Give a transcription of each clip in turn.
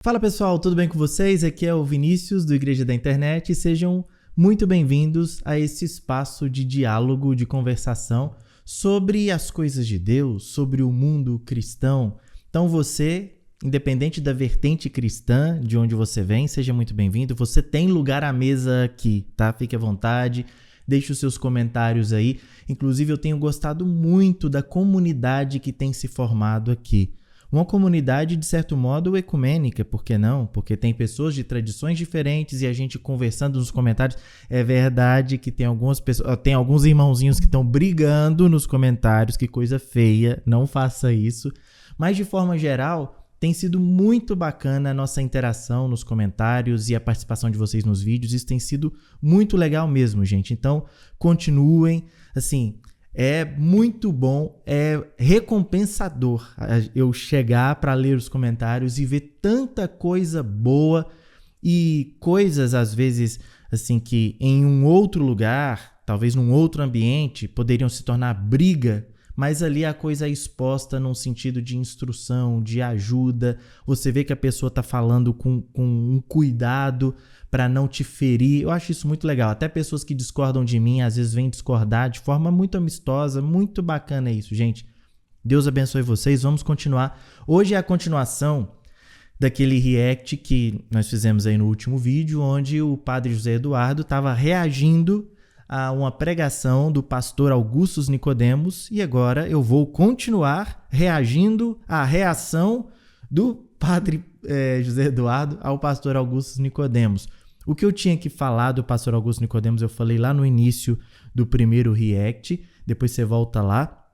Fala pessoal, tudo bem com vocês? Aqui é o Vinícius do Igreja da Internet e sejam muito bem-vindos a esse espaço de diálogo, de conversação sobre as coisas de Deus, sobre o mundo cristão. Então você, independente da vertente cristã de onde você vem, seja muito bem-vindo. Você tem lugar à mesa aqui, tá? Fique à vontade, deixe os seus comentários aí. Inclusive eu tenho gostado muito da comunidade que tem se formado aqui. Uma comunidade, de certo modo, ecumênica, por que não? Porque tem pessoas de tradições diferentes e a gente conversando nos comentários. É verdade que tem alguns irmãozinhos que estão brigando nos comentários, que coisa feia, não faça isso. Mas, de forma geral, tem sido muito bacana a nossa interação nos comentários e a participação de vocês nos vídeos. Isso tem sido muito legal mesmo, gente. Então, continuem, assim... É muito bom, é recompensador eu chegar para ler os comentários e ver tanta coisa boa e coisas, às vezes, assim, que em um outro lugar, talvez num outro ambiente, poderiam se tornar briga, mas ali a coisa é exposta num sentido de instrução, de ajuda. Você vê que a pessoa está falando com um cuidado para não te ferir. Eu acho isso muito legal. Até pessoas que discordam de mim, às vezes vêm discordar de forma muito amistosa, muito bacana isso, gente. Deus abençoe vocês. Vamos continuar. Hoje é a continuação daquele react que nós fizemos aí no último vídeo, onde o padre José Eduardo estava reagindo a uma pregação do pastor Augustus Nicodemos, e agora eu vou continuar reagindo à reação do padre José Eduardo ao pastor Augustus Nicodemos. O que eu tinha que falar do pastor Augusto Nicodemos eu falei lá no início do primeiro react, depois você volta lá.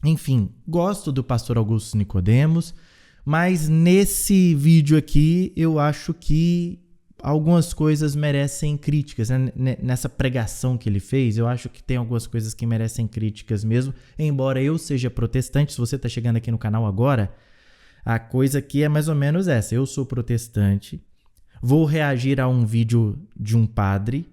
Enfim, gosto do pastor Augusto Nicodemos, mas nesse vídeo aqui eu acho que algumas coisas merecem críticas, né? Nessa pregação que ele fez, eu acho que tem algumas coisas que merecem críticas mesmo, embora eu seja protestante. Se você está chegando aqui no canal agora, a coisa aqui é mais ou menos essa: eu sou protestante, vou reagir a um vídeo de um padre,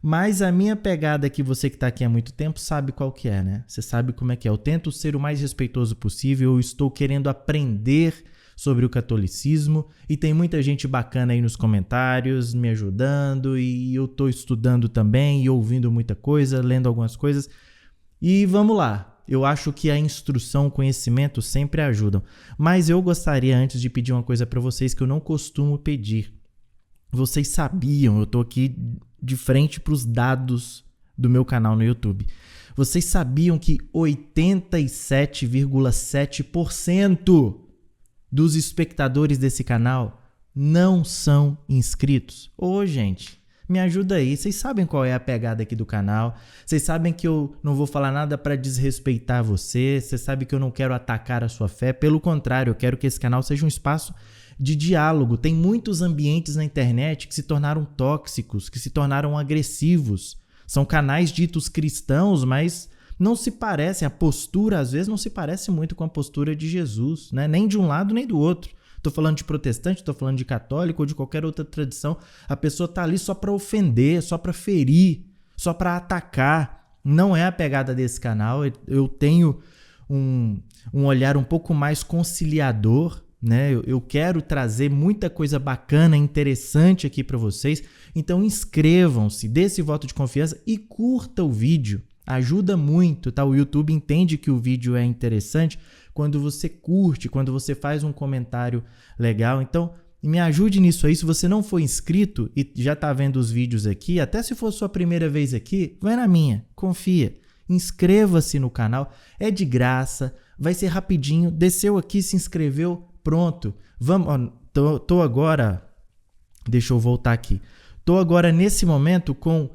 mas a minha pegada aqui, você que está aqui há muito tempo sabe qual que é, né? Você sabe como é que é. Eu tento ser o mais respeitoso possível, eu estou querendo aprender sobre o catolicismo e tem muita gente bacana aí nos comentários me ajudando, e eu estou estudando também e ouvindo muita coisa, lendo algumas coisas, e vamos lá. Eu acho que a instrução, o conhecimento sempre ajudam, mas eu gostaria antes de pedir uma coisa para vocês que eu não costumo pedir. Vocês sabiam, eu estou aqui de frente para os dados do meu canal no YouTube. Vocês sabiam que 87,7% dos espectadores desse canal não são inscritos? Ô, gente, me ajuda aí. Vocês sabem qual é a pegada aqui do canal. Vocês sabem que eu não vou falar nada para desrespeitar você. Vocês sabem que eu não quero atacar a sua fé. Pelo contrário, eu quero que esse canal seja um espaço de diálogo. Tem muitos ambientes na internet que se tornaram tóxicos, que se tornaram agressivos. São canais ditos cristãos, mas não se parecem, a postura às vezes não se parece muito com a postura de Jesus, né? Nem de um lado nem do outro. Estou falando de protestante, estou falando de católico ou de qualquer outra tradição. A pessoa está ali só para ofender, só para ferir, só para atacar. Não é a pegada desse canal. Eu tenho um olhar um pouco mais conciliador, né? Eu quero trazer muita coisa bacana, interessante aqui para vocês. Então inscrevam-se, dê esse voto de confiança e curta o vídeo. Ajuda muito, tá? O YouTube entende que o vídeo é interessante quando você curte, quando você faz um comentário legal. Então, me ajude nisso aí. Se você não for inscrito e já tá vendo os vídeos aqui, até se for sua primeira vez aqui, vai na minha, confia. Inscreva-se no canal, é de graça, vai ser rapidinho. Desceu aqui, se inscreveu, pronto. Vamos, ó, tô agora, deixa eu voltar aqui. Tô agora nesse momento com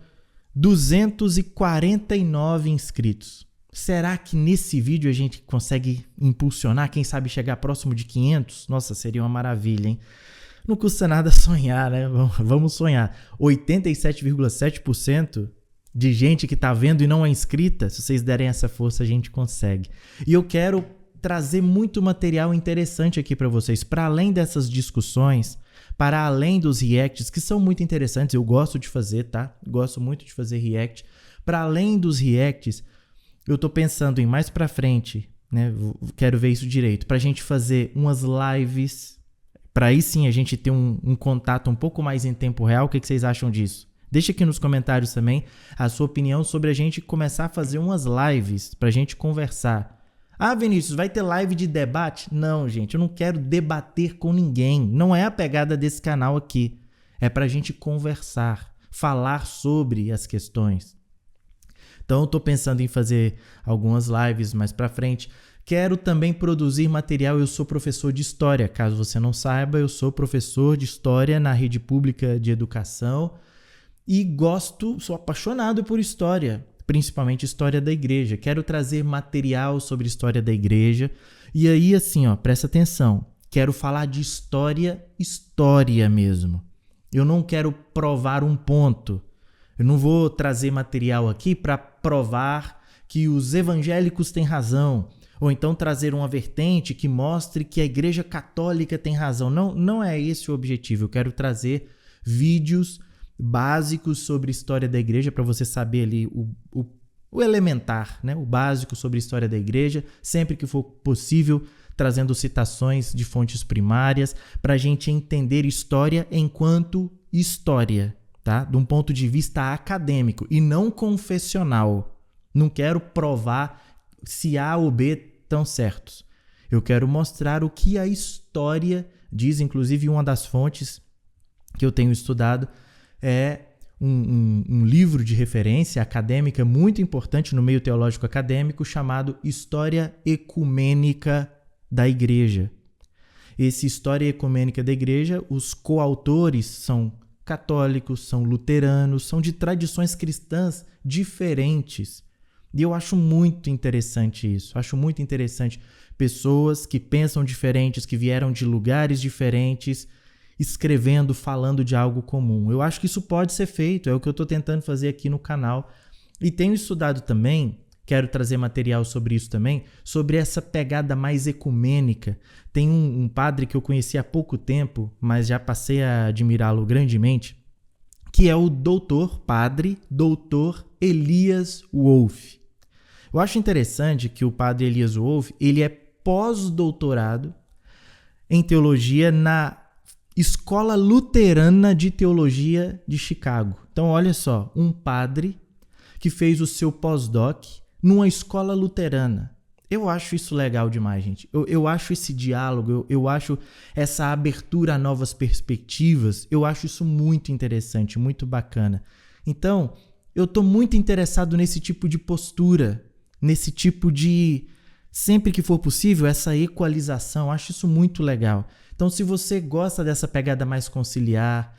249 inscritos. Será que nesse vídeo a gente consegue impulsionar? Quem sabe chegar próximo de 500? Nossa, seria uma maravilha, hein? Não custa nada sonhar, né? Vamos sonhar. 87,7% de gente que tá vendo e não é inscrita. Se vocês derem essa força, a gente consegue. E eu quero trazer muito material interessante aqui para vocês. Para além dessas discussões, para além dos reacts, que são muito interessantes, eu gosto de fazer, tá? Gosto muito de fazer react. Para além dos reacts, eu tô pensando em mais para frente, né? Quero ver isso direito, pra gente fazer umas lives Para aí sim a gente ter um contato um pouco mais em tempo real. O que vocês acham disso? Deixa aqui nos comentários também a sua opinião sobre a gente começar a fazer umas lives para a gente conversar. Ah, Vinícius, vai ter live de debate? Não, gente, eu não quero debater com ninguém. Não é a pegada desse canal aqui. É para a gente conversar, falar sobre as questões. Então, eu estou pensando em fazer algumas lives mais para frente. Quero também produzir material. Eu sou professor de história. Caso você não saiba, eu sou professor de história na rede pública de educação e sou apaixonado por história, principalmente história da igreja. Quero trazer material sobre história da igreja. E aí, assim, presta atenção. Quero falar de história mesmo. Eu não quero provar um ponto. Eu não vou trazer material aqui para provar que os evangélicos têm razão, ou então trazer uma vertente que mostre que a Igreja Católica tem razão. Não é esse o objetivo. Eu quero trazer vídeos básicos sobre história da igreja para você saber ali o elementar, né? O básico sobre história da igreja, sempre que for possível, trazendo citações de fontes primárias para a gente entender história enquanto história. Tá? De um ponto de vista acadêmico e não confessional. Não quero provar se A ou B estão certos. Eu quero mostrar o que a história diz. Inclusive, uma das fontes que eu tenho estudado é um livro de referência acadêmica muito importante no meio teológico acadêmico chamado História Ecumênica da Igreja. Esse História Ecumênica da Igreja, os coautores são católicos, são luteranos, são de tradições cristãs diferentes. E eu acho muito interessante isso. Acho muito interessante pessoas que pensam diferentes, que vieram de lugares diferentes, escrevendo, falando de algo comum. Eu acho que isso pode ser feito, é o que eu estou tentando fazer aqui no canal. E tenho estudado também, quero trazer material sobre isso também, sobre essa pegada mais ecumênica. Tem um padre que eu conheci há pouco tempo, mas já passei a admirá-lo grandemente, que é o doutor Elias Wolff. Eu acho interessante que o padre Elias Wolff, ele é pós-doutorado em teologia na Escola Luterana de Teologia de Chicago. Então, olha só, um padre que fez o seu pós-doc numa escola luterana. Eu acho isso legal demais, gente. Eu acho esse diálogo, eu acho essa abertura a novas perspectivas, eu acho isso muito interessante, muito bacana. Então, eu estou muito interessado nesse tipo de postura, nesse tipo de, sempre que for possível, essa equalização. Acho isso muito legal. Então, se você gosta dessa pegada mais conciliar,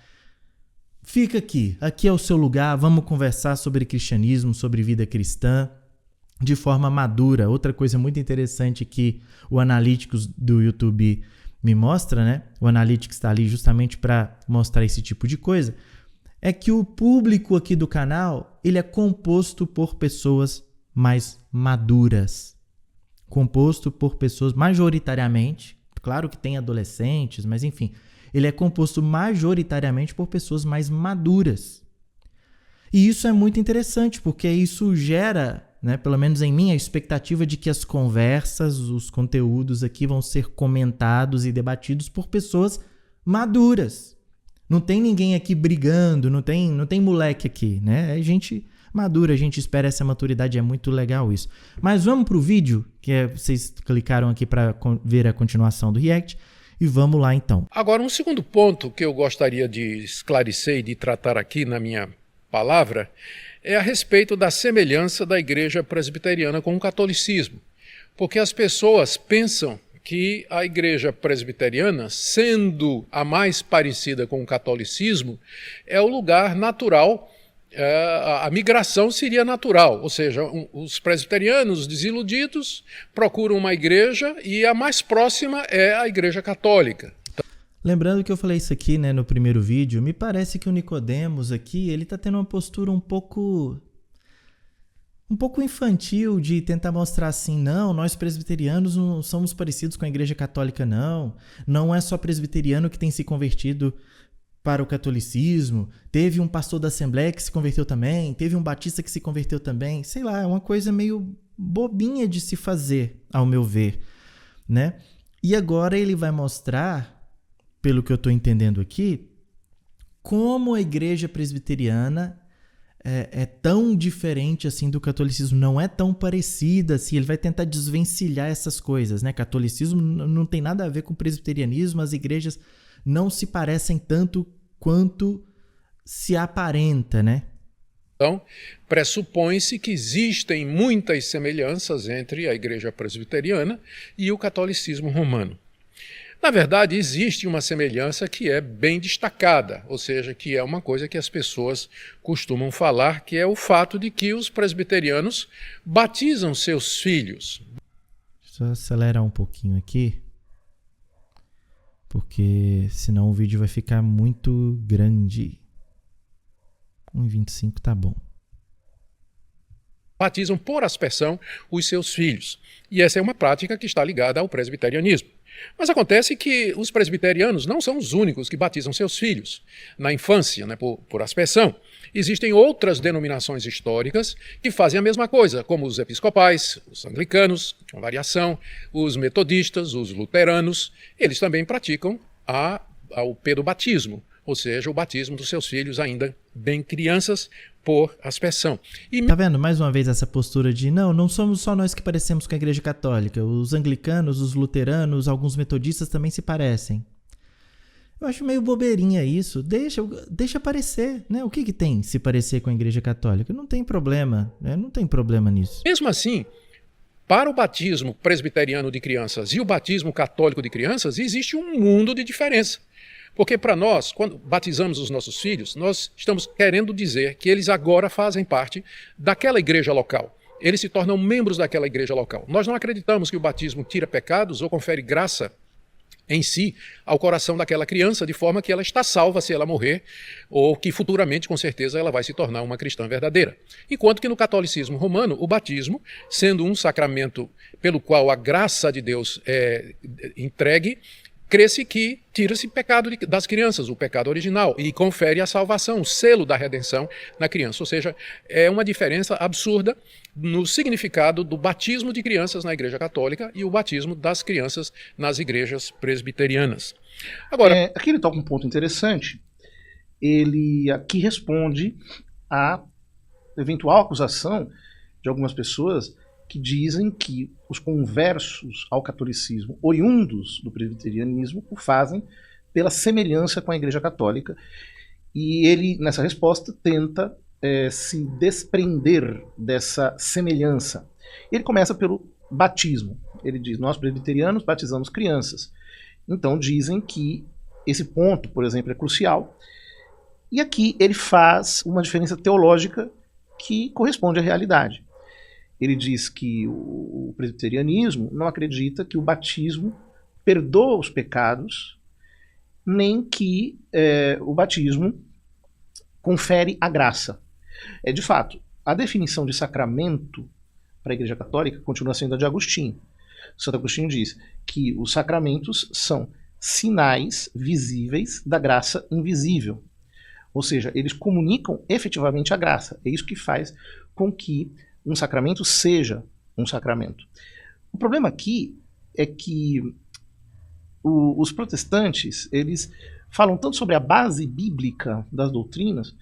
fica aqui. Aqui é o seu lugar. Vamos conversar sobre cristianismo, sobre vida cristã, de forma madura. Outra coisa muito interessante que o Analytics do YouTube me mostra, né? O Analytics está ali justamente para mostrar esse tipo de coisa, é que o público aqui do canal, ele é composto por pessoas mais maduras. Composto por pessoas majoritariamente, claro que tem adolescentes, mas enfim, ele é composto majoritariamente por pessoas mais maduras. E isso é muito interessante, porque isso gera, né, pelo menos em mim, a expectativa de que as conversas, os conteúdos aqui vão ser comentados e debatidos por pessoas maduras. Não tem ninguém aqui brigando, não tem moleque aqui, né? É gente madura, a gente espera essa maturidade, é muito legal isso. Mas vamos pro vídeo, vocês clicaram aqui para ver a continuação do React, e vamos lá então. Agora, um segundo ponto que eu gostaria de esclarecer e de tratar aqui na minha palavra é a respeito da semelhança da igreja presbiteriana com o catolicismo. Porque as pessoas pensam que a igreja presbiteriana, sendo a mais parecida com o catolicismo, é o lugar natural, a migração seria natural, ou seja, os presbiterianos desiludidos procuram uma igreja e a mais próxima é a igreja católica. Lembrando que eu falei isso aqui, né, no primeiro vídeo, me parece que o Nicodemos aqui, ele está tendo uma postura um pouco infantil de tentar mostrar assim, não, nós presbiterianos não somos parecidos com a igreja católica, não é só presbiteriano que tem se convertido para o catolicismo, teve um pastor da Assembleia que se converteu também, teve um batista que se converteu também, sei lá, é uma coisa meio bobinha de se fazer, ao meu ver, né? E agora ele vai mostrar pelo que eu estou entendendo aqui, como a igreja presbiteriana é tão diferente assim do catolicismo, não é tão parecida assim. Ele vai tentar desvencilhar essas coisas, né? Catolicismo não tem nada a ver com presbiterianismo, as igrejas não se parecem tanto quanto se aparenta, né? Então, pressupõe-se que existem muitas semelhanças entre a igreja presbiteriana e o catolicismo romano. Na verdade, existe uma semelhança que é bem destacada, ou seja, que é uma coisa que as pessoas costumam falar, que é o fato de que os presbiterianos batizam seus filhos. Deixa eu acelerar um pouquinho aqui, porque senão o vídeo vai ficar muito grande. 1,25 tá bom. Batizam por aspersão os seus filhos. E essa é uma prática que está ligada ao presbiterianismo. Mas acontece que os presbiterianos não são os únicos que batizam seus filhos na infância, né, por aspersão. Existem outras denominações históricas que fazem a mesma coisa, como os episcopais, os anglicanos, com variação, os metodistas, os luteranos. Eles também praticam o pedobatismo, ou seja, o batismo dos seus filhos ainda bem crianças por aspersão. Tá vendo mais uma vez essa postura de não somos só nós que parecemos com a igreja católica, os anglicanos, os luteranos, alguns metodistas também se parecem. Eu acho meio bobeirinha isso, deixa parecer, né? O que tem se parecer com a igreja católica? Não tem problema, né? Não tem problema nisso. Mesmo assim, para o batismo presbiteriano de crianças e o batismo católico de crianças, existe um mundo de diferença. Porque para nós, quando batizamos os nossos filhos, nós estamos querendo dizer que eles agora fazem parte daquela igreja local. Eles se tornam membros daquela igreja local. Nós não acreditamos que o batismo tira pecados ou confere graça em si ao coração daquela criança, de forma que ela está salva se ela morrer, ou que futuramente, com certeza, ela vai se tornar uma cristã verdadeira. Enquanto que no catolicismo romano, o batismo, sendo um sacramento pelo qual a graça de Deus é entregue, crê-se que tira-se pecado das crianças, o pecado original, e confere a salvação, o selo da redenção na criança. Ou seja, é uma diferença absurda no significado do batismo de crianças na Igreja Católica e o batismo das crianças nas igrejas presbiterianas. Agora, aqui ele toca um ponto interessante. Ele aqui responde à eventual acusação de algumas pessoas que dizem que os conversos ao catolicismo, oriundos do presbiterianismo, o fazem pela semelhança com a Igreja Católica. E ele, nessa resposta, tenta se desprender dessa semelhança. Ele começa pelo batismo. Ele diz, nós presbiterianos batizamos crianças. Então dizem que esse ponto, por exemplo, é crucial. E aqui ele faz uma diferença teológica que corresponde à realidade. Ele diz que o presbiterianismo não acredita que o batismo perdoa os pecados, nem que o batismo confere a graça. De fato, a definição de sacramento para a Igreja Católica continua sendo a de Agostinho. Santo Agostinho diz que os sacramentos são sinais visíveis da graça invisível. Ou seja, eles comunicam efetivamente a graça. É isso que faz com que um sacramento seja um sacramento. O problema aqui é que os protestantes, eles falam tanto sobre a base bíblica das doutrinas,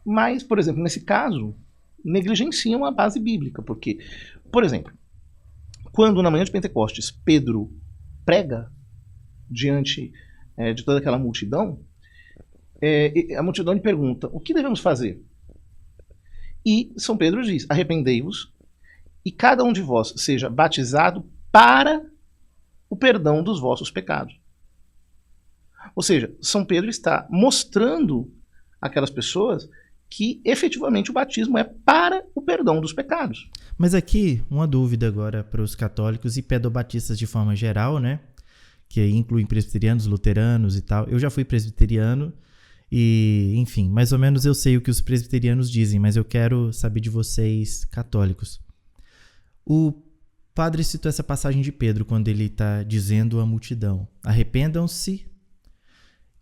mas, por exemplo, nesse caso, negligenciam a base bíblica, porque, por exemplo, quando na manhã de Pentecostes Pedro prega diante de toda aquela multidão, a multidão lhe pergunta, o que devemos fazer? E São Pedro diz, arrependei-vos e cada um de vós seja batizado para o perdão dos vossos pecados. Ou seja, São Pedro está mostrando àquelas pessoas que efetivamente o batismo é para o perdão dos pecados. Mas aqui, uma dúvida agora para os católicos e pedobatistas de forma geral, né? Que aí incluem presbiterianos, luteranos e tal. Eu já fui presbiteriano. E, enfim, mais ou menos eu sei o que os presbiterianos dizem, mas eu quero saber de vocês, católicos. O padre citou essa passagem de Pedro quando ele está dizendo à multidão: arrependam-se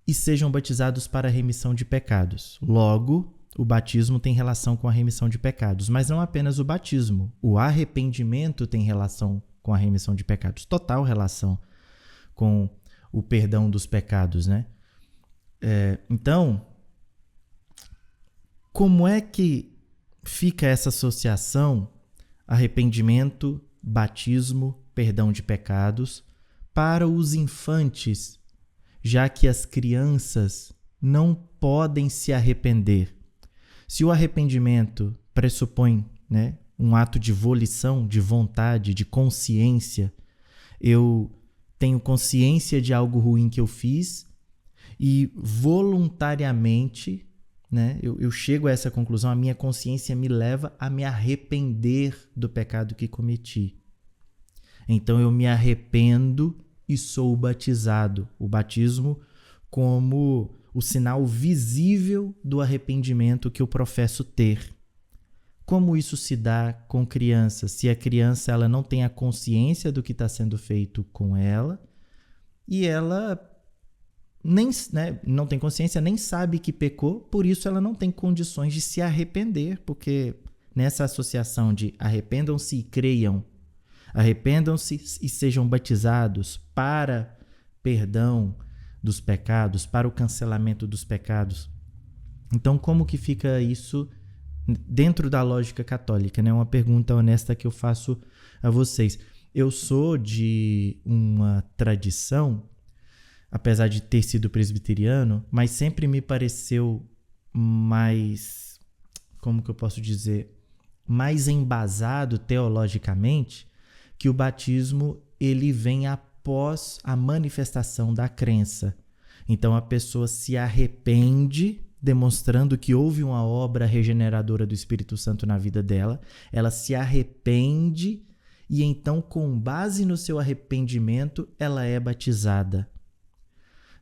e sejam batizados para a remissão de pecados. Logo, o batismo tem relação com a remissão de pecados, mas não apenas o batismo. O arrependimento tem relação com a remissão de pecados, total relação com o perdão dos pecados, né? Então, como é que fica essa associação arrependimento, batismo, perdão de pecados para os infantes, já que as crianças não podem se arrepender? Se o arrependimento pressupõe, né, um ato de volição, de vontade, de consciência, eu tenho consciência de algo ruim que eu fiz e voluntariamente, né, eu chego a essa conclusão, a minha consciência me leva a me arrepender do pecado que cometi. Então eu me arrependo e sou batizado. O batismo como o sinal visível do arrependimento que eu professo ter. Como isso se dá com crianças? Se a criança ela não tem a consciência do que está sendo feito com ela e ela não tem consciência, nem sabe que pecou, por isso ela não tem condições de se arrepender, porque nessa associação de arrependam-se e creiam, arrependam-se e sejam batizados para perdão dos pecados, para o cancelamento dos pecados. Então, como que fica isso dentro da lógica católica, né? Uma pergunta honesta que eu faço a vocês. Eu sou de uma tradição, apesar de ter sido presbiteriano, mas sempre me pareceu mais, como que eu posso dizer, mais embasado teologicamente, que o batismo ele vem após a manifestação da crença. Então a pessoa se arrepende, demonstrando que houve uma obra regeneradora do Espírito Santo na vida dela, ela se arrepende e então, com base no seu arrependimento, ela é batizada.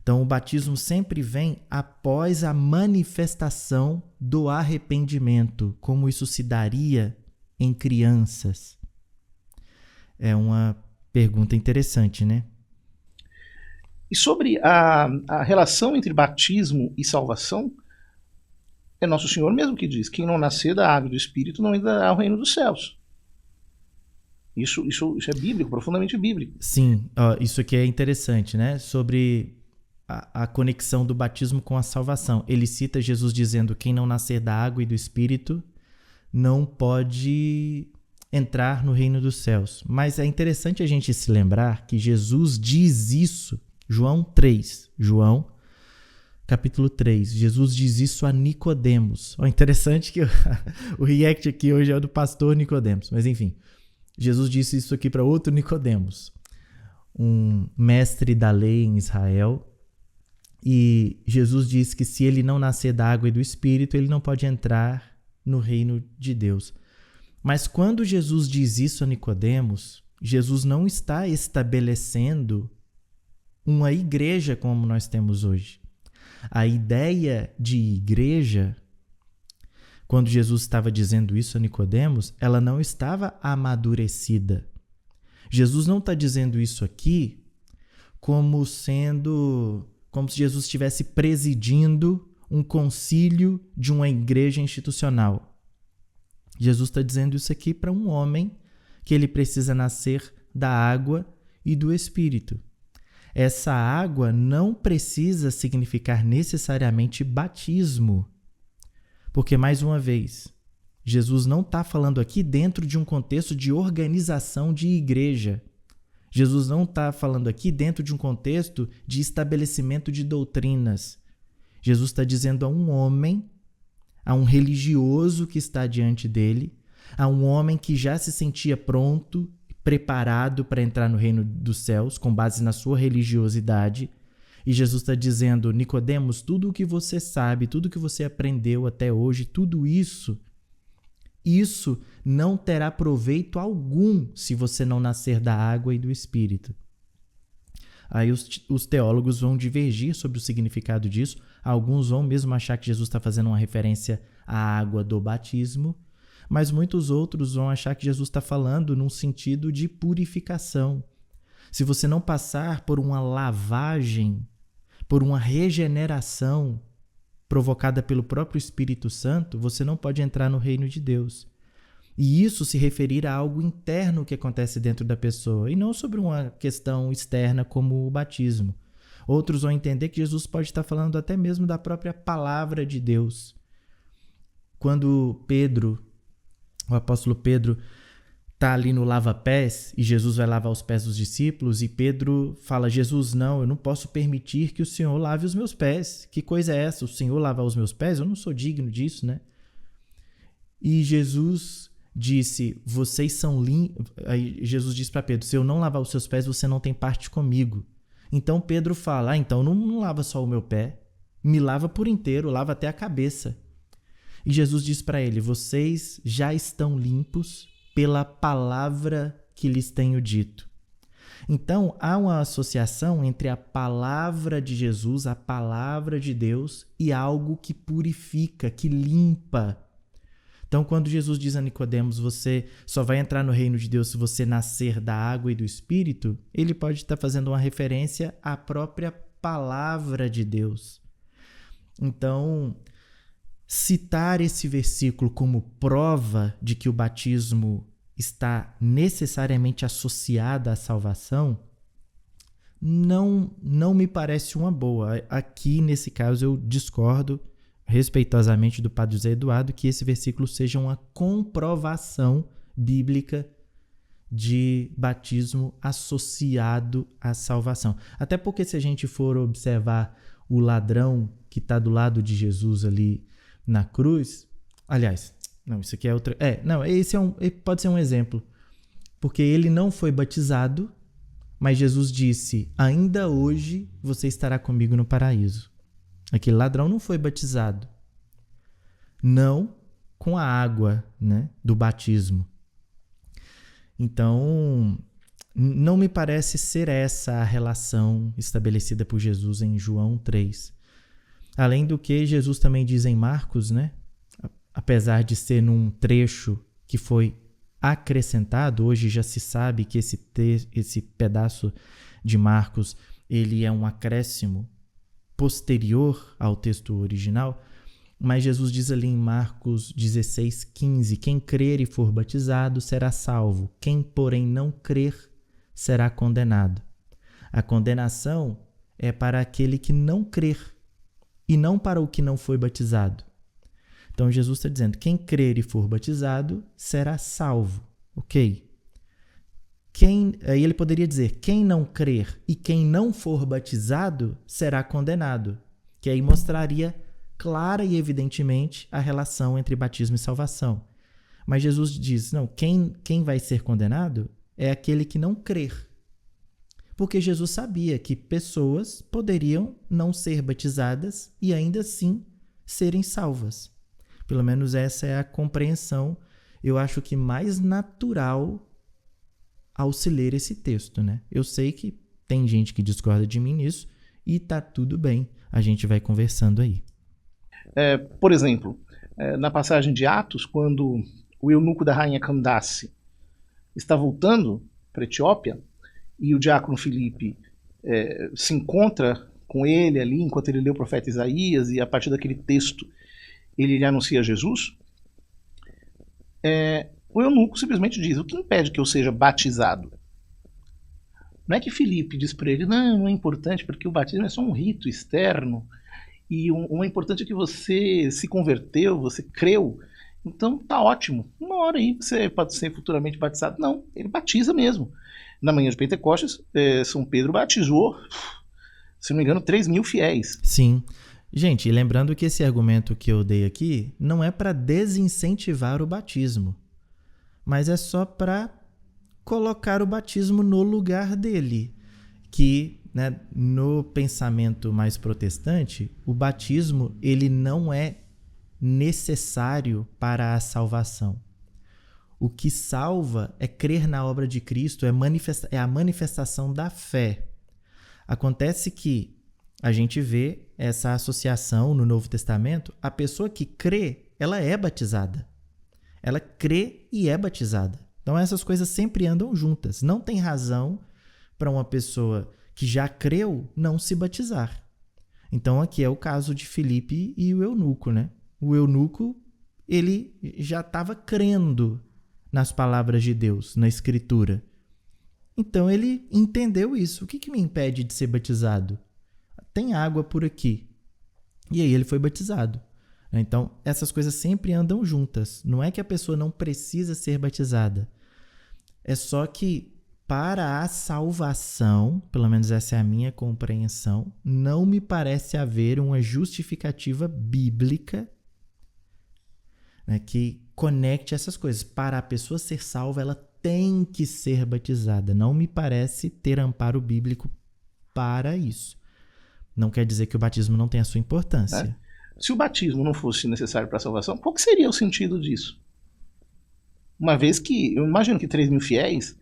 Então, o batismo sempre vem após a manifestação do arrependimento, como isso se daria em crianças. É uma pergunta interessante, né? E sobre a relação entre batismo e salvação, é Nosso Senhor mesmo que diz: quem não nascer da água e do Espírito não entrará ao reino dos céus. Isso é bíblico, profundamente bíblico. Sim, isso aqui é interessante, né? Sobre a conexão do batismo com a salvação. Ele cita Jesus dizendo: quem não nascer da água e do Espírito não pode entrar no reino dos céus. Mas é interessante a gente se lembrar que Jesus diz isso, João capítulo 3, Jesus diz isso a Nicodemos. Interessante que o react aqui hoje é o do pastor Nicodemos, mas enfim, Jesus disse isso aqui para outro Nicodemos, um mestre da lei em Israel. E Jesus diz que se ele não nascer da água e do Espírito, ele não pode entrar no reino de Deus. Mas quando Jesus diz isso a Nicodemos, Jesus não está estabelecendo uma igreja como nós temos hoje. A ideia de igreja, quando Jesus estava dizendo isso a Nicodemos, ela não estava amadurecida. Jesus não está dizendo isso aqui como se Jesus estivesse presidindo um concílio de uma igreja institucional. Jesus está dizendo isso aqui para um homem que ele precisa nascer da água e do Espírito. Essa água não precisa significar necessariamente batismo. Porque, mais uma vez, Jesus não está falando aqui dentro de um contexto de organização de igreja. Jesus não está falando aqui dentro de um contexto de estabelecimento de doutrinas. Jesus está dizendo a um homem, a um religioso que está diante dele, a um homem que já se sentia pronto, preparado para entrar no reino dos céus, com base na sua religiosidade. E Jesus está dizendo: Nicodemos, tudo o que você sabe, tudo o que você aprendeu até hoje, tudo isso não terá proveito algum se você não nascer da água e do Espírito. Aí os teólogos vão divergir sobre o significado disso. Alguns vão mesmo achar que Jesus está fazendo uma referência à água do batismo, mas muitos outros vão achar que Jesus está falando num sentido de purificação. Se você não passar por uma lavagem, por uma regeneração provocada pelo próprio Espírito Santo, você não pode entrar no reino de Deus. E isso se referir a algo interno que acontece dentro da pessoa, e não sobre uma questão externa como o batismo. Outros vão entender que Jesus pode estar falando até mesmo da própria palavra de Deus. Quando o apóstolo Pedro, está ali no lava-pés e Jesus vai lavar os pés dos discípulos e Pedro fala, Jesus, não, eu não posso permitir que o Senhor lave os meus pés. Que coisa é essa? O Senhor lavar os meus pés? Eu não sou digno disso, né? E Jesus disse, vocês são limpos. Aí Jesus disse para Pedro, se eu não lavar os seus pés, você não tem parte comigo. Então Pedro fala, então não lava só o meu pé, me lava por inteiro, lava até a cabeça. E Jesus diz para ele, vocês já estão limpos pela palavra que lhes tenho dito. Então, há uma associação entre a palavra de Jesus, a palavra de Deus, e algo que purifica, que limpa. Então, quando Jesus diz a Nicodemos, você só vai entrar no reino de Deus se você nascer da água e do Espírito, ele pode estar fazendo uma referência à própria palavra de Deus. Então, citar esse versículo como prova de que o batismo está necessariamente associado à salvação não me parece uma boa. Aqui, nesse caso, eu discordo respeitosamente do Padre José Eduardo que esse versículo seja uma comprovação bíblica de batismo associado à salvação. Até porque se a gente for observar o ladrão que está do lado de Jesus ali na cruz, aliás, não, isso aqui é outra... esse pode ser um exemplo, porque ele não foi batizado, mas Jesus disse, ainda hoje você estará comigo no paraíso. Aquele ladrão não foi batizado, não com a água, né, do batismo. Então, não me parece ser essa a relação estabelecida por Jesus em João 3. Além do que Jesus também diz em Marcos, né? Apesar de ser num trecho que foi acrescentado, hoje já se sabe que esse pedaço de Marcos ele é um acréscimo posterior ao texto original, mas Jesus diz ali em Marcos 16:15, quem crer e for batizado será salvo, quem porém não crer será condenado. A condenação é para aquele que não crer e não para o que não foi batizado. Então Jesus está dizendo, quem crer e for batizado será salvo, ok? Aí ele poderia dizer, quem não crer e quem não for batizado será condenado, que aí mostraria clara e evidentemente a relação entre batismo e salvação. Mas Jesus diz, não, quem vai ser condenado é aquele que não crer. Porque Jesus sabia que pessoas poderiam não ser batizadas e ainda assim serem salvas. Pelo menos essa é a compreensão, eu acho que mais natural ao se ler esse texto, né? Eu sei que tem gente que discorda de mim nisso e tá tudo bem, a gente vai conversando aí. Por exemplo, na passagem de Atos, quando o eunuco da rainha Candace está voltando para a Etiópia e o diácono Filipe se encontra com ele ali enquanto ele lê o profeta Isaías e a partir daquele texto ele lhe anuncia Jesus, o eunuco simplesmente diz, o que impede que eu seja batizado? Não é que Filipe diz para ele, não é importante porque o batismo é só um rito externo e o importante é que você se converteu, você creu, então tá ótimo, uma hora aí você pode ser futuramente batizado. Não, ele batiza mesmo. Na manhã de Pentecostes, São Pedro batizou, se não me engano, 3.000 fiéis. Sim. Gente, lembrando que esse argumento que eu dei aqui não é para desincentivar o batismo, mas é só para colocar o batismo no lugar dele, que, né, no pensamento mais protestante, o batismo ele não é necessário para a salvação. O que salva é crer na obra de Cristo, é a manifestação da fé. Acontece que a gente vê essa associação no Novo Testamento, a pessoa que crê, ela é batizada. Ela crê e é batizada. Então essas coisas sempre andam juntas. Não tem razão para uma pessoa que já creu não se batizar. Então aqui é o caso de Filipe e o eunuco, né? O eunuco, ele já estava crendo nas palavras de Deus, na Escritura. Então ele entendeu isso. O que me impede de ser batizado? tem água por aqui. E aí ele foi batizado. Então, essas coisas sempre andam juntas. Não é que a pessoa não precisa ser batizada. É só que para a salvação, pelo menos essa é a minha compreensão, não me parece haver uma justificativa bíblica, né, que conecte essas coisas. Para a pessoa ser salva, ela tem que ser batizada. Não me parece ter amparo bíblico para isso. Não quer dizer que o batismo não tenha a sua importância. Se o batismo não fosse necessário para a salvação, qual que seria o sentido disso? Uma vez que, eu imagino que 3 mil fiéis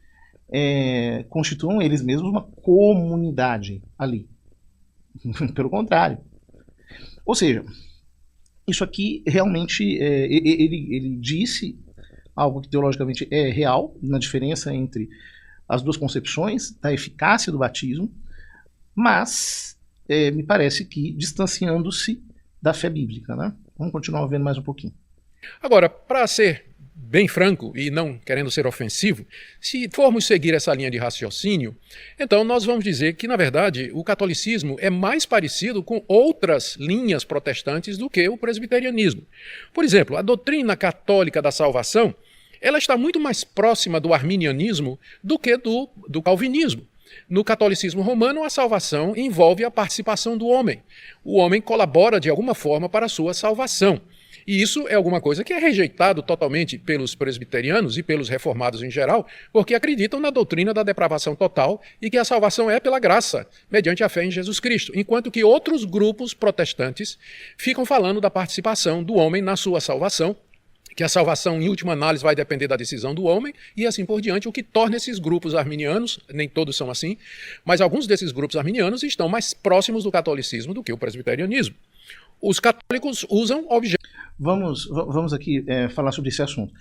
constituam eles mesmos uma comunidade ali. Pelo contrário. Ou seja, isso aqui realmente, ele disse algo que teologicamente é real, na diferença entre as duas concepções da eficácia do batismo, mas me parece que distanciando-se da fé bíblica, né? Vamos continuar vendo mais um pouquinho. Agora, para ser bem franco e não querendo ser ofensivo, se formos seguir essa linha de raciocínio, então nós vamos dizer que, na verdade, o catolicismo é mais parecido com outras linhas protestantes do que o presbiterianismo. Por exemplo, a doutrina católica da salvação, ela está muito mais próxima do arminianismo do que do calvinismo. No catolicismo romano, a salvação envolve a participação do homem. O homem colabora de alguma forma para a sua salvação. E isso é alguma coisa que é rejeitado totalmente pelos presbiterianos e pelos reformados em geral, porque acreditam na doutrina da depravação total e que a salvação é pela graça, mediante a fé em Jesus Cristo, enquanto que outros grupos protestantes ficam falando da participação do homem na sua salvação, que a salvação, em última análise, vai depender da decisão do homem, e assim por diante, o que torna esses grupos arminianos, nem todos são assim, mas alguns desses grupos arminianos estão mais próximos do catolicismo do que o presbiterianismo. Os católicos usam objetos. Vamos aqui falar sobre esse assunto.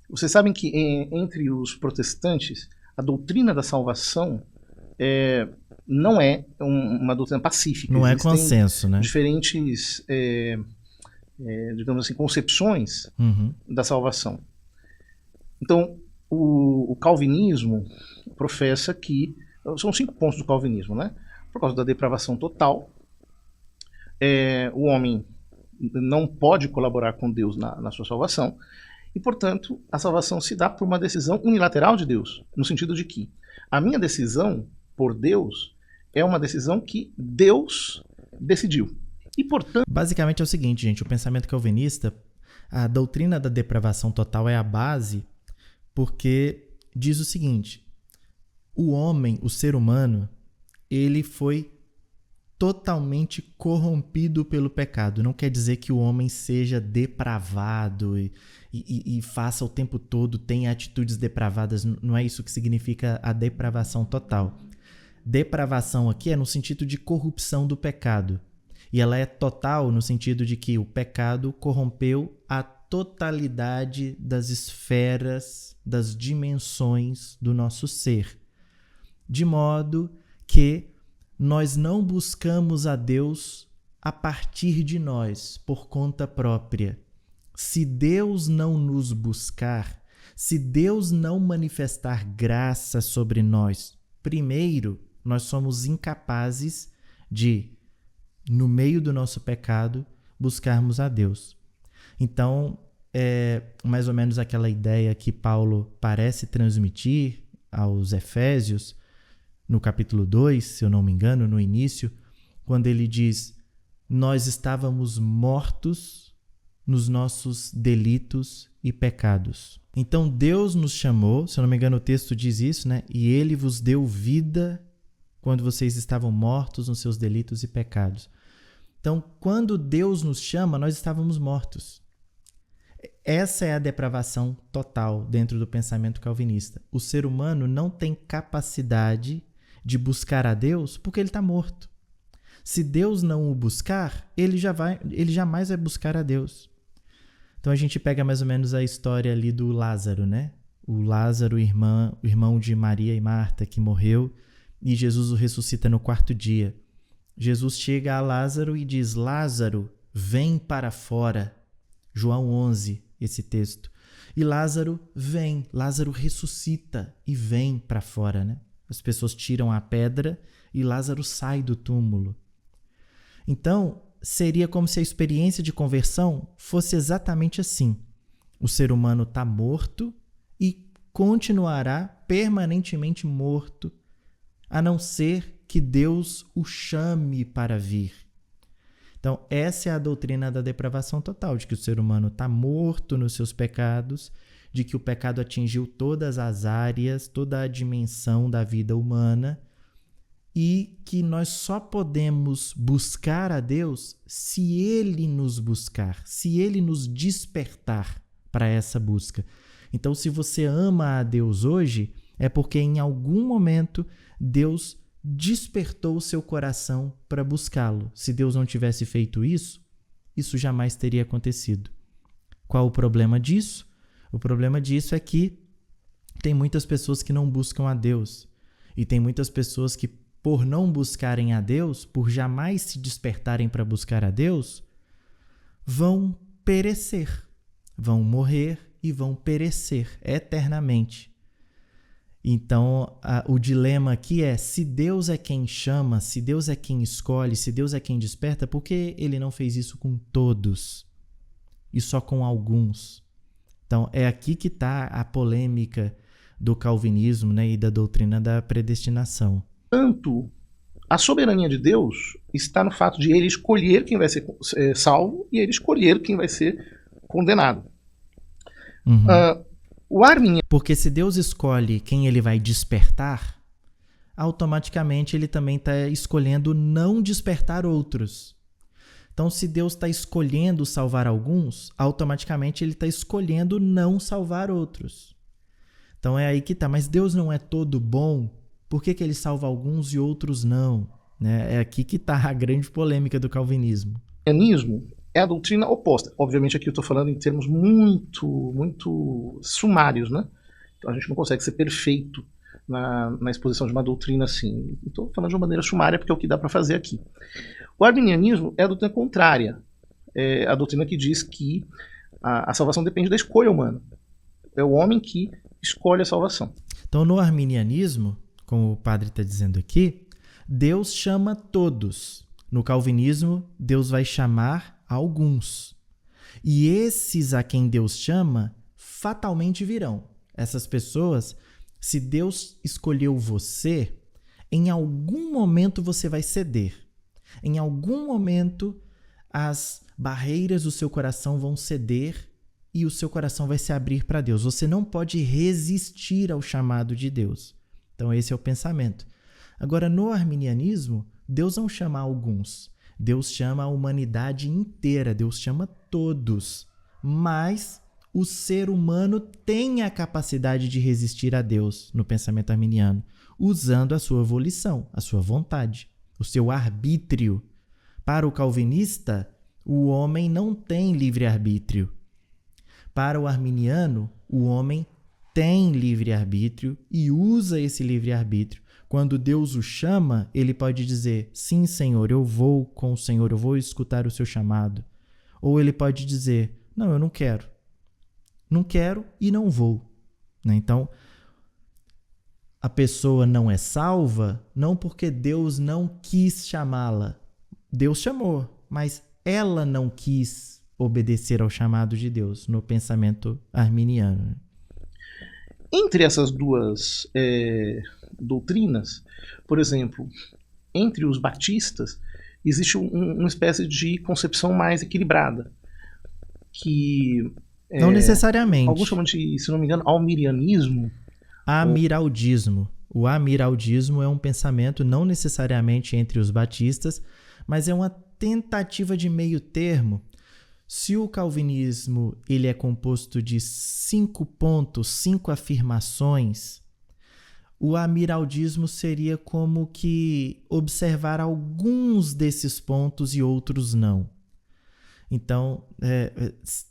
Vocês sabem que entre os protestantes, a doutrina da salvação não é uma doutrina pacífica. Não é consenso, né? Diferentes, digamos assim, concepções da salvação. Então, o calvinismo professa que... São 5 pontos do calvinismo, né? Por causa da depravação total, o homem não pode colaborar com Deus na sua salvação, e, portanto, a salvação se dá por uma decisão unilateral de Deus, no sentido de que a minha decisão por Deus é uma decisão que Deus decidiu. E, portanto... Basicamente é o seguinte, gente, o pensamento calvinista, a doutrina da depravação total é a base, porque diz o seguinte: o homem, o ser humano, ele foi totalmente corrompido pelo pecado. Não quer dizer que o homem seja depravado e faça o tempo todo, tenha atitudes depravadas. Não é isso que significa a depravação total. Depravação aqui é no sentido de corrupção do pecado. E ela é total no sentido de que o pecado corrompeu a totalidade das esferas, das dimensões do nosso ser. De modo que nós não buscamos a Deus a partir de nós, por conta própria. Se Deus não nos buscar, se Deus não manifestar graça sobre nós, primeiro, nós somos incapazes de, no meio do nosso pecado, buscarmos a Deus. Então, é mais ou menos aquela ideia que Paulo parece transmitir aos Efésios, no capítulo 2, se eu não me engano, no início, quando ele diz: nós estávamos mortos nos nossos delitos e pecados. Então Deus nos chamou, se eu não me engano o texto diz isso, né? E ele vos deu vida quando vocês estavam mortos nos seus delitos e pecados. Então, quando Deus nos chama, nós estávamos mortos. Essa é a depravação total dentro do pensamento calvinista. O ser humano não tem capacidade de buscar a Deus porque ele está morto. Se Deus não o buscar, ele jamais vai buscar a Deus. Então a gente pega mais ou menos a história ali do Lázaro, né? O Lázaro, o irmão de Maria e Marta, que morreu, e Jesus o ressuscita no 4º dia. Jesus chega a Lázaro e diz: Lázaro, vem para fora. João 11, esse texto. E Lázaro vem, Lázaro ressuscita e vem para fora, né? As pessoas tiram a pedra e Lázaro sai do túmulo. Então, seria como se a experiência de conversão fosse exatamente assim. O ser humano está morto e continuará permanentemente morto, a não ser que Deus o chame para vir. Então, essa é a doutrina da depravação total, de que o ser humano está morto nos seus pecados, de que o pecado atingiu todas as áreas, toda a dimensão da vida humana, e que nós só podemos buscar a Deus se Ele nos buscar, se Ele nos despertar para essa busca. Então, se você ama a Deus hoje, é porque em algum momento Deus despertou o seu coração para buscá-lo. Se Deus não tivesse feito isso, isso jamais teria acontecido. Qual o problema disso? O problema disso é que tem muitas pessoas que não buscam a Deus. E tem muitas pessoas que, por não buscarem a Deus, por jamais se despertarem para buscar a Deus, vão perecer, vão morrer e vão perecer eternamente. Então, o dilema aqui é, se Deus é quem chama, se Deus é quem escolhe, se Deus é quem desperta, por que Ele não fez isso com todos e só com alguns? Então, é aqui que está a polêmica do calvinismo, né, e da doutrina da predestinação. Tanto a soberania de Deus está no fato de Ele escolher quem vai ser salvo e Ele escolher quem vai ser condenado. Uhum. O arminianismo... Porque se Deus escolhe quem Ele vai despertar, automaticamente Ele também está escolhendo não despertar outros. Então, se Deus está escolhendo salvar alguns, automaticamente Ele está escolhendo não salvar outros. Então, é aí que está. Mas Deus não é todo bom? Por que Ele salva alguns e outros não? Né? É aqui que está a grande polêmica do calvinismo. O arminianismo é a doutrina oposta. Obviamente, aqui eu estou falando em termos muito sumários, né? Então, a gente não consegue ser perfeito na exposição de uma doutrina assim. Estou falando de uma maneira sumária, porque é o que dá para fazer aqui. O arminianismo é a doutrina contrária. É a doutrina que diz que a salvação depende da escolha humana. É o homem que escolhe a salvação. Então, no arminianismo, como o padre está dizendo aqui, Deus chama todos. No calvinismo, Deus vai chamar alguns. E esses a quem Deus chama, fatalmente virão. Essas pessoas, se Deus escolheu você, em algum momento você vai ceder. Em algum momento, as barreiras do seu coração vão ceder e o seu coração vai se abrir para Deus. Você não pode resistir ao chamado de Deus. Então, esse é o pensamento. Agora, no arminianismo, Deus não chama alguns. Deus chama a humanidade inteira. Deus chama todos. Mas o ser humano tem a capacidade de resistir a Deus, no pensamento arminiano, usando a sua volição, a sua vontade, o seu arbítrio. Para o calvinista, o homem não tem livre-arbítrio. Para o arminiano, o homem tem livre-arbítrio e usa esse livre-arbítrio. Quando Deus o chama, ele pode dizer, sim, Senhor, eu vou com o Senhor, eu vou escutar o seu chamado. Ou ele pode dizer, não, eu não quero. Não quero e não vou. Então, a pessoa não é salva não porque Deus não quis chamá-la. Deus chamou, mas ela não quis obedecer ao chamado de Deus, no pensamento arminiano. Entre essas duas doutrinas, por exemplo, entre os batistas, existe uma espécie de concepção mais equilibrada, que... não necessariamente. Alguns chamam de, se não me engano, almirianismo. Amiraldismo. O amiraldismo é um pensamento não necessariamente entre os batistas, mas é uma tentativa de meio termo. Se o calvinismo ele é composto de 5 pontos, 5 afirmações, o amiraldismo seria como que observar alguns desses pontos e outros não. Então,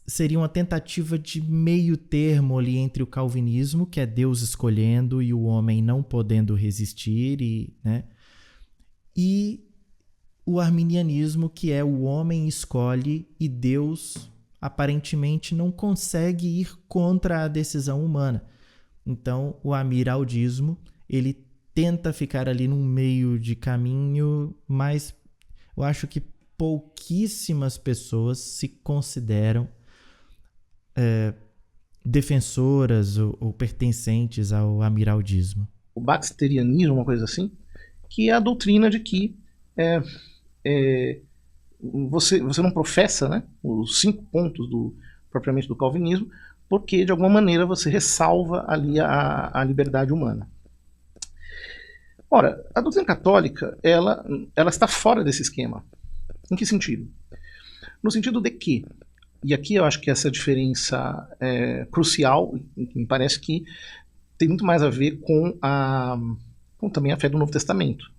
seria uma tentativa de meio termo ali entre o calvinismo, que é Deus escolhendo e o homem não podendo resistir, e o arminianismo, que é o homem escolhe e Deus aparentemente não consegue ir contra a decisão humana. Então, o amiraldismo, ele tenta ficar ali num meio de caminho, mas eu acho que pouquíssimas pessoas se consideram defensoras ou pertencentes ao amiraldismo. O baxterianismo, uma coisa assim, que é a doutrina de que você não professa, né, os 5 pontos propriamente do calvinismo, porque de alguma maneira você ressalva ali a liberdade humana. Ora, a doutrina católica ela está fora desse esquema. Em que sentido? No sentido de que, e aqui eu acho que essa diferença é crucial, me parece que tem muito mais a ver com também a fé do Novo Testamento.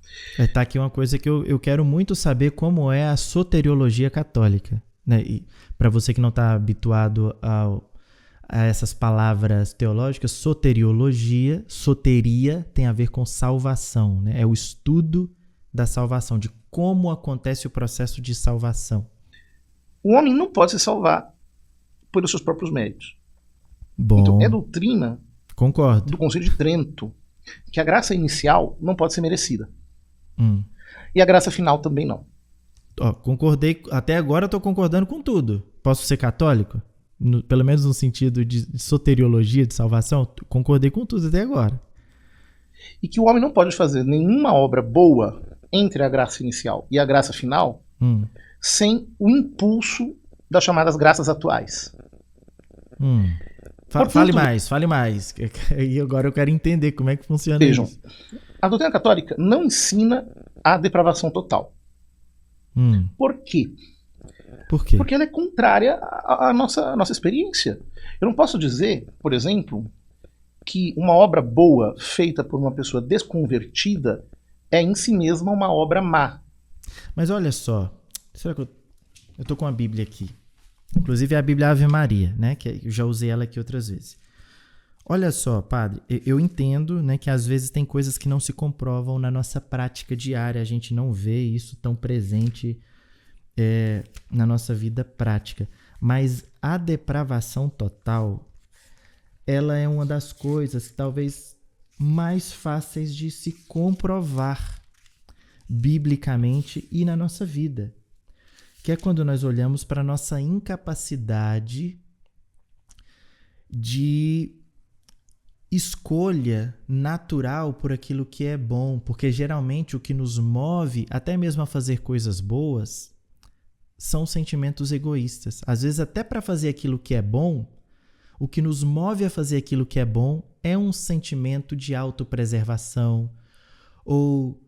Tá aqui uma coisa que eu quero muito saber, como é a soteriologia católica, né? E para você que não está habituado a essas palavras teológicas, soteriologia, soteria tem a ver com salvação, né? É o estudo da salvação, de como acontece o processo de salvação. O homem não pode se salvar pelos seus próprios méritos. Bom, então, é doutrina concordo. do Concílio de Trento que a graça inicial não pode ser merecida. E a graça final também não. Concordei, até agora eu estou concordando com tudo. Posso ser católico? Pelo menos no sentido de soteriologia, de salvação, concordei com tudo até agora. E que o homem não pode fazer nenhuma obra boa entre a graça inicial e a graça final sem o impulso das chamadas graças atuais. Portanto, fale mais. E agora eu quero entender como é que funciona vejam, isso. A doutrina católica não ensina a depravação total. Por quê? Por quê? Porque ela é contrária à nossa experiência. Eu não posso dizer, por exemplo, que uma obra boa feita por uma pessoa desconvertida é em si mesma uma obra má. Mas olha só, será que eu estou com a Bíblia aqui? Inclusive a Bíblia Ave Maria, né? Que eu já usei ela aqui outras vezes. Olha só, padre, eu entendo, né, que às vezes tem coisas que não se comprovam na nossa prática diária, a gente não vê isso tão presente na nossa vida prática. Mas a depravação total, ela é uma das coisas talvez mais fáceis de se comprovar biblicamente e na nossa vida, que é quando nós olhamos para a nossa incapacidade de escolha natural por aquilo que é bom, porque geralmente o que nos move até mesmo a fazer coisas boas são sentimentos egoístas. Às vezes até para fazer aquilo que é bom, o que nos move a fazer aquilo que é bom é um sentimento de autopreservação ou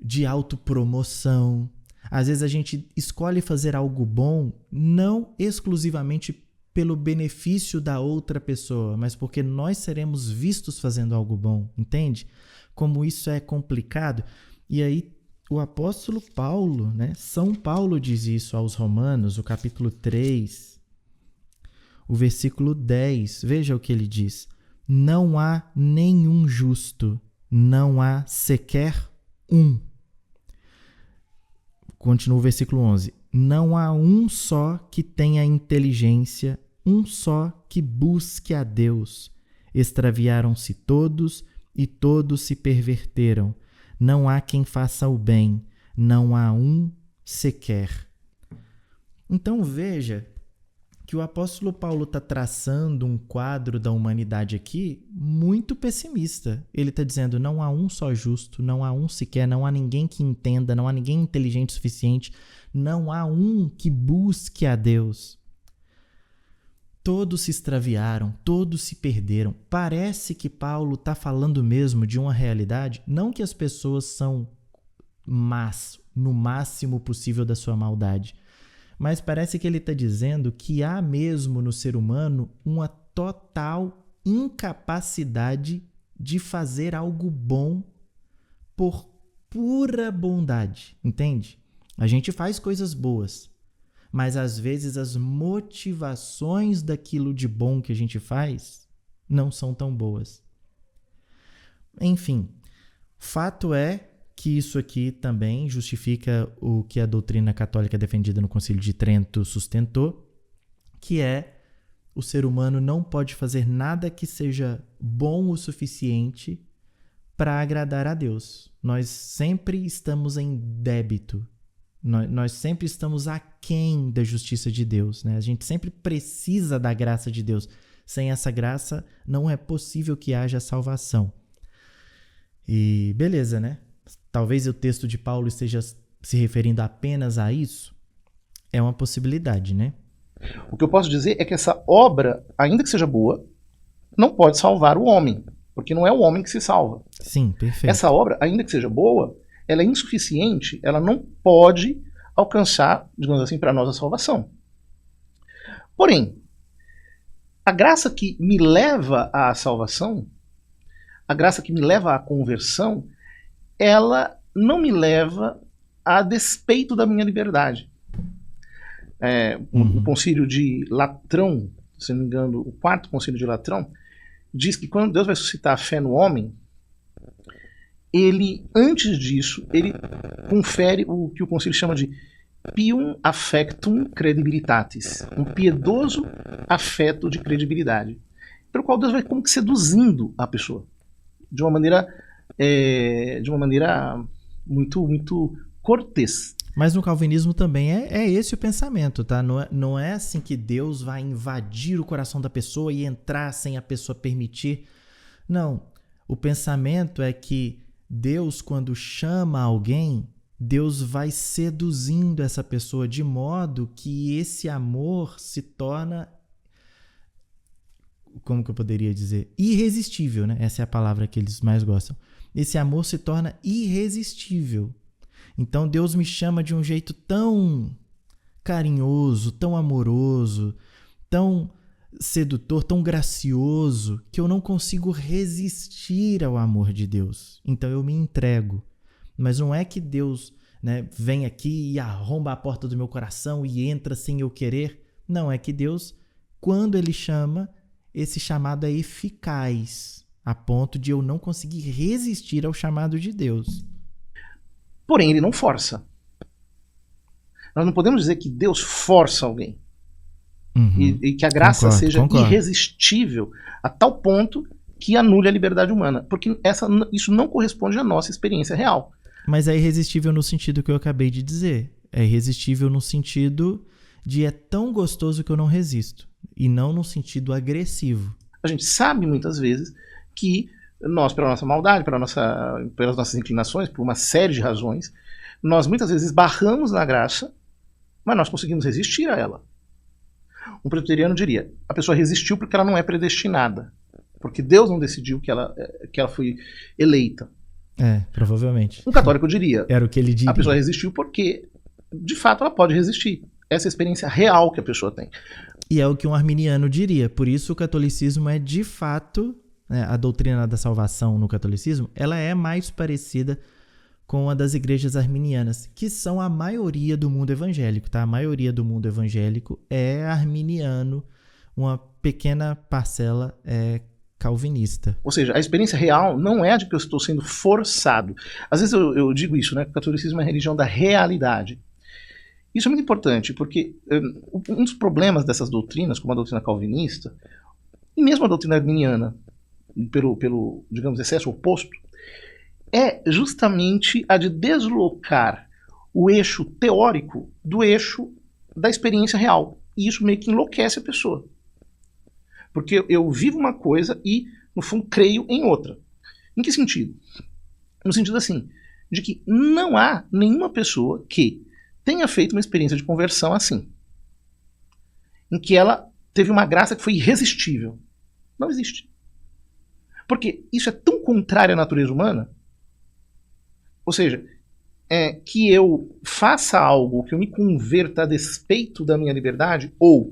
de autopromoção. Às vezes a gente escolhe fazer algo bom não exclusivamente pelo benefício da outra pessoa, mas porque nós seremos vistos fazendo algo bom, entende? Como isso é complicado. E aí o apóstolo Paulo, né? São Paulo diz isso aos Romanos, o capítulo 3, o versículo 10. Veja o que ele diz. Não há nenhum justo, não há sequer um. Continua o versículo 11. Não há um só que tenha inteligência, um só que busque a Deus. Extraviaram-se todos e todos se perverteram. Não há quem faça o bem, não há um sequer. Então veja que o apóstolo Paulo está traçando um quadro da humanidade aqui muito pessimista. Ele está dizendo, não há um só justo, não há um sequer, não há ninguém que entenda, não há ninguém inteligente o suficiente, não há um que busque a Deus. Todos se extraviaram, todos se perderam. Parece que Paulo está falando mesmo de uma realidade, não que as pessoas são más, no máximo possível da sua maldade, mas parece que ele está dizendo que há mesmo no ser humano uma total incapacidade de fazer algo bom por pura bondade, entende? A gente faz coisas boas, mas às vezes as motivações daquilo de bom que a gente faz não são tão boas. Enfim, fato é que isso aqui também justifica o que a doutrina católica defendida no Concílio de Trento sustentou, que é o ser humano não pode fazer nada que seja bom o suficiente para agradar a Deus. Nós sempre estamos em débito Nós sempre estamos aquém da justiça de Deus, né? A gente sempre precisa da graça de Deus. Sem essa graça, não é possível que haja salvação. E beleza, né? Talvez o texto de Paulo esteja se referindo apenas a isso. É uma possibilidade, né? O que eu posso dizer é que essa obra, ainda que seja boa, não pode salvar o homem, porque não é o homem que se salva. Sim, perfeito. Essa obra, ainda que seja boa, ela é insuficiente, ela não pode alcançar, digamos assim, para nós a salvação. Porém, a graça que me leva à salvação, a graça que me leva à conversão, ela não me leva a despeito da minha liberdade. O concílio de Latrão, se não me engano, o quarto concílio de Latrão, diz que quando Deus vai suscitar a fé no homem, ele, antes disso, ele confere o que o concílio chama de pium affectum credibilitatis, um piedoso afeto de credibilidade, pelo qual Deus vai como que seduzindo a pessoa de uma maneira muito, muito cortês. Mas no calvinismo também é esse o pensamento, tá? Não é assim que Deus vai invadir o coração da pessoa e entrar sem a pessoa permitir. Não. O pensamento é que Deus, quando chama alguém, Deus vai seduzindo essa pessoa de modo que esse amor se torna, como que eu poderia dizer? Irresistível, né? Essa é a palavra que eles mais gostam. Esse amor se torna irresistível. Então Deus me chama de um jeito tão carinhoso, tão amoroso, tão sedutor, tão gracioso, que eu não consigo resistir ao amor de Deus. Então eu me entrego. Mas não é que Deus, né, vem aqui e arromba a porta do meu coração e entra sem eu querer. Não, é que Deus, quando Ele chama, esse chamado é eficaz, a ponto de eu não conseguir resistir ao chamado de Deus. Porém, Ele não força. Nós não podemos dizer que Deus força alguém. E que a graça seja irresistível a tal ponto que anule a liberdade humana. Porque isso não corresponde à nossa experiência real. Mas é irresistível no sentido que eu acabei de dizer. É irresistível no sentido de é tão gostoso que eu não resisto. E não no sentido agressivo. A gente sabe muitas vezes que nós, pela nossa maldade, pelas nossas inclinações, por uma série de razões, nós muitas vezes barramos na graça, mas nós conseguimos resistir a ela. Um presbiteriano diria, a pessoa resistiu porque ela não é predestinada. Porque Deus não decidiu que ela foi eleita. Provavelmente. Um católico diria, era o que ele diria. A pessoa resistiu porque, de fato, ela pode resistir. Essa é a experiência real que a pessoa tem. E é o que um arminiano diria. Por isso o catolicismo é, de fato, né, a doutrina da salvação no catolicismo, ela é mais parecida com a das igrejas arminianas, que são a maioria do mundo evangélico, tá? A maioria do mundo evangélico é arminiano, uma pequena parcela é calvinista. Ou seja, a experiência real não é a de que eu estou sendo forçado. Às vezes eu digo isso, né? Que o catolicismo é a religião da realidade. Isso é muito importante, porque um dos problemas dessas doutrinas, como a doutrina calvinista, e mesmo a doutrina arminiana, pelo digamos, excesso oposto, é justamente a de deslocar o eixo teórico do eixo da experiência real. E isso meio que enlouquece a pessoa. Porque eu vivo uma coisa e, no fundo, creio em outra. Em que sentido? No sentido assim, de que não há nenhuma pessoa que tenha feito uma experiência de conversão assim, em que ela teve uma graça que foi irresistível. Não existe. Porque isso é tão contrário à natureza humana. Ou seja, que eu faça algo, que eu me converta a despeito da minha liberdade, ou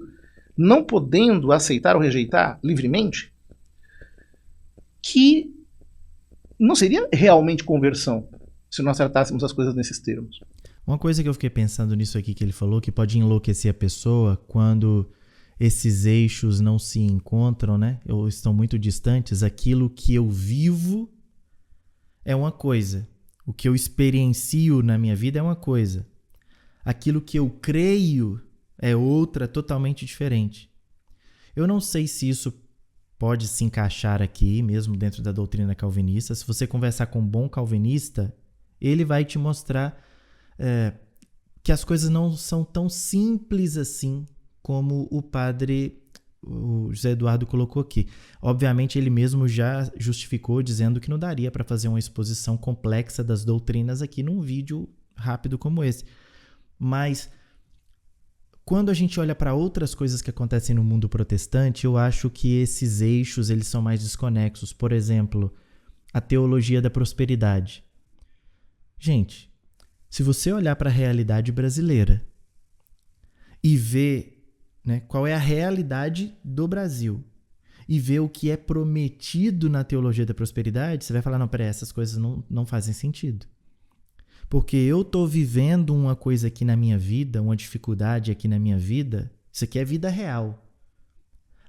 não podendo aceitar ou rejeitar livremente, que não seria realmente conversão, se nós tratássemos as coisas nesses termos. Uma coisa que eu fiquei pensando nisso aqui que ele falou, que pode enlouquecer a pessoa quando esses eixos não se encontram, né? Ou estão muito distantes, aquilo que eu vivo é uma coisa. O que eu experiencio na minha vida é uma coisa. Aquilo que eu creio é outra, totalmente diferente. Eu não sei se isso pode se encaixar aqui, mesmo dentro da doutrina calvinista. Se você conversar com um bom calvinista, ele vai te mostrar que as coisas não são tão simples assim como o José Eduardo colocou aqui. Obviamente, ele mesmo já justificou dizendo que não daria para fazer uma exposição complexa das doutrinas aqui num vídeo rápido como esse. Mas, quando a gente olha para outras coisas que acontecem no mundo protestante, eu acho que esses eixos eles são mais desconexos. Por exemplo, a teologia da prosperidade. Gente, se você olhar para a realidade brasileira e ver, né, qual é a realidade do Brasil e ver o que é prometido na teologia da prosperidade, você vai falar, não, peraí, essas coisas não fazem sentido. Porque eu estou vivendo uma coisa aqui na minha vida, uma dificuldade aqui na minha vida, isso aqui é vida real.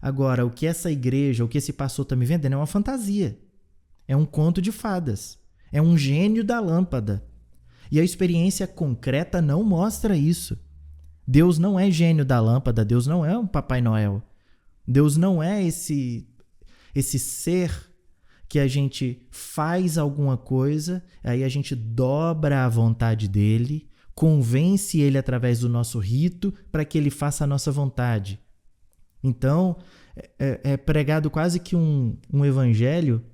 Agora, o que essa igreja, o que esse pastor está me vendendo é uma fantasia. É um conto de fadas. É um gênio da lâmpada. E a experiência concreta não mostra isso. Deus não é gênio da lâmpada, Deus não é um Papai Noel. Deus não é esse ser que a gente faz alguma coisa, aí a gente dobra a vontade dele, convence ele através do nosso rito para que ele faça a nossa vontade. Então, é pregado quase que um evangelho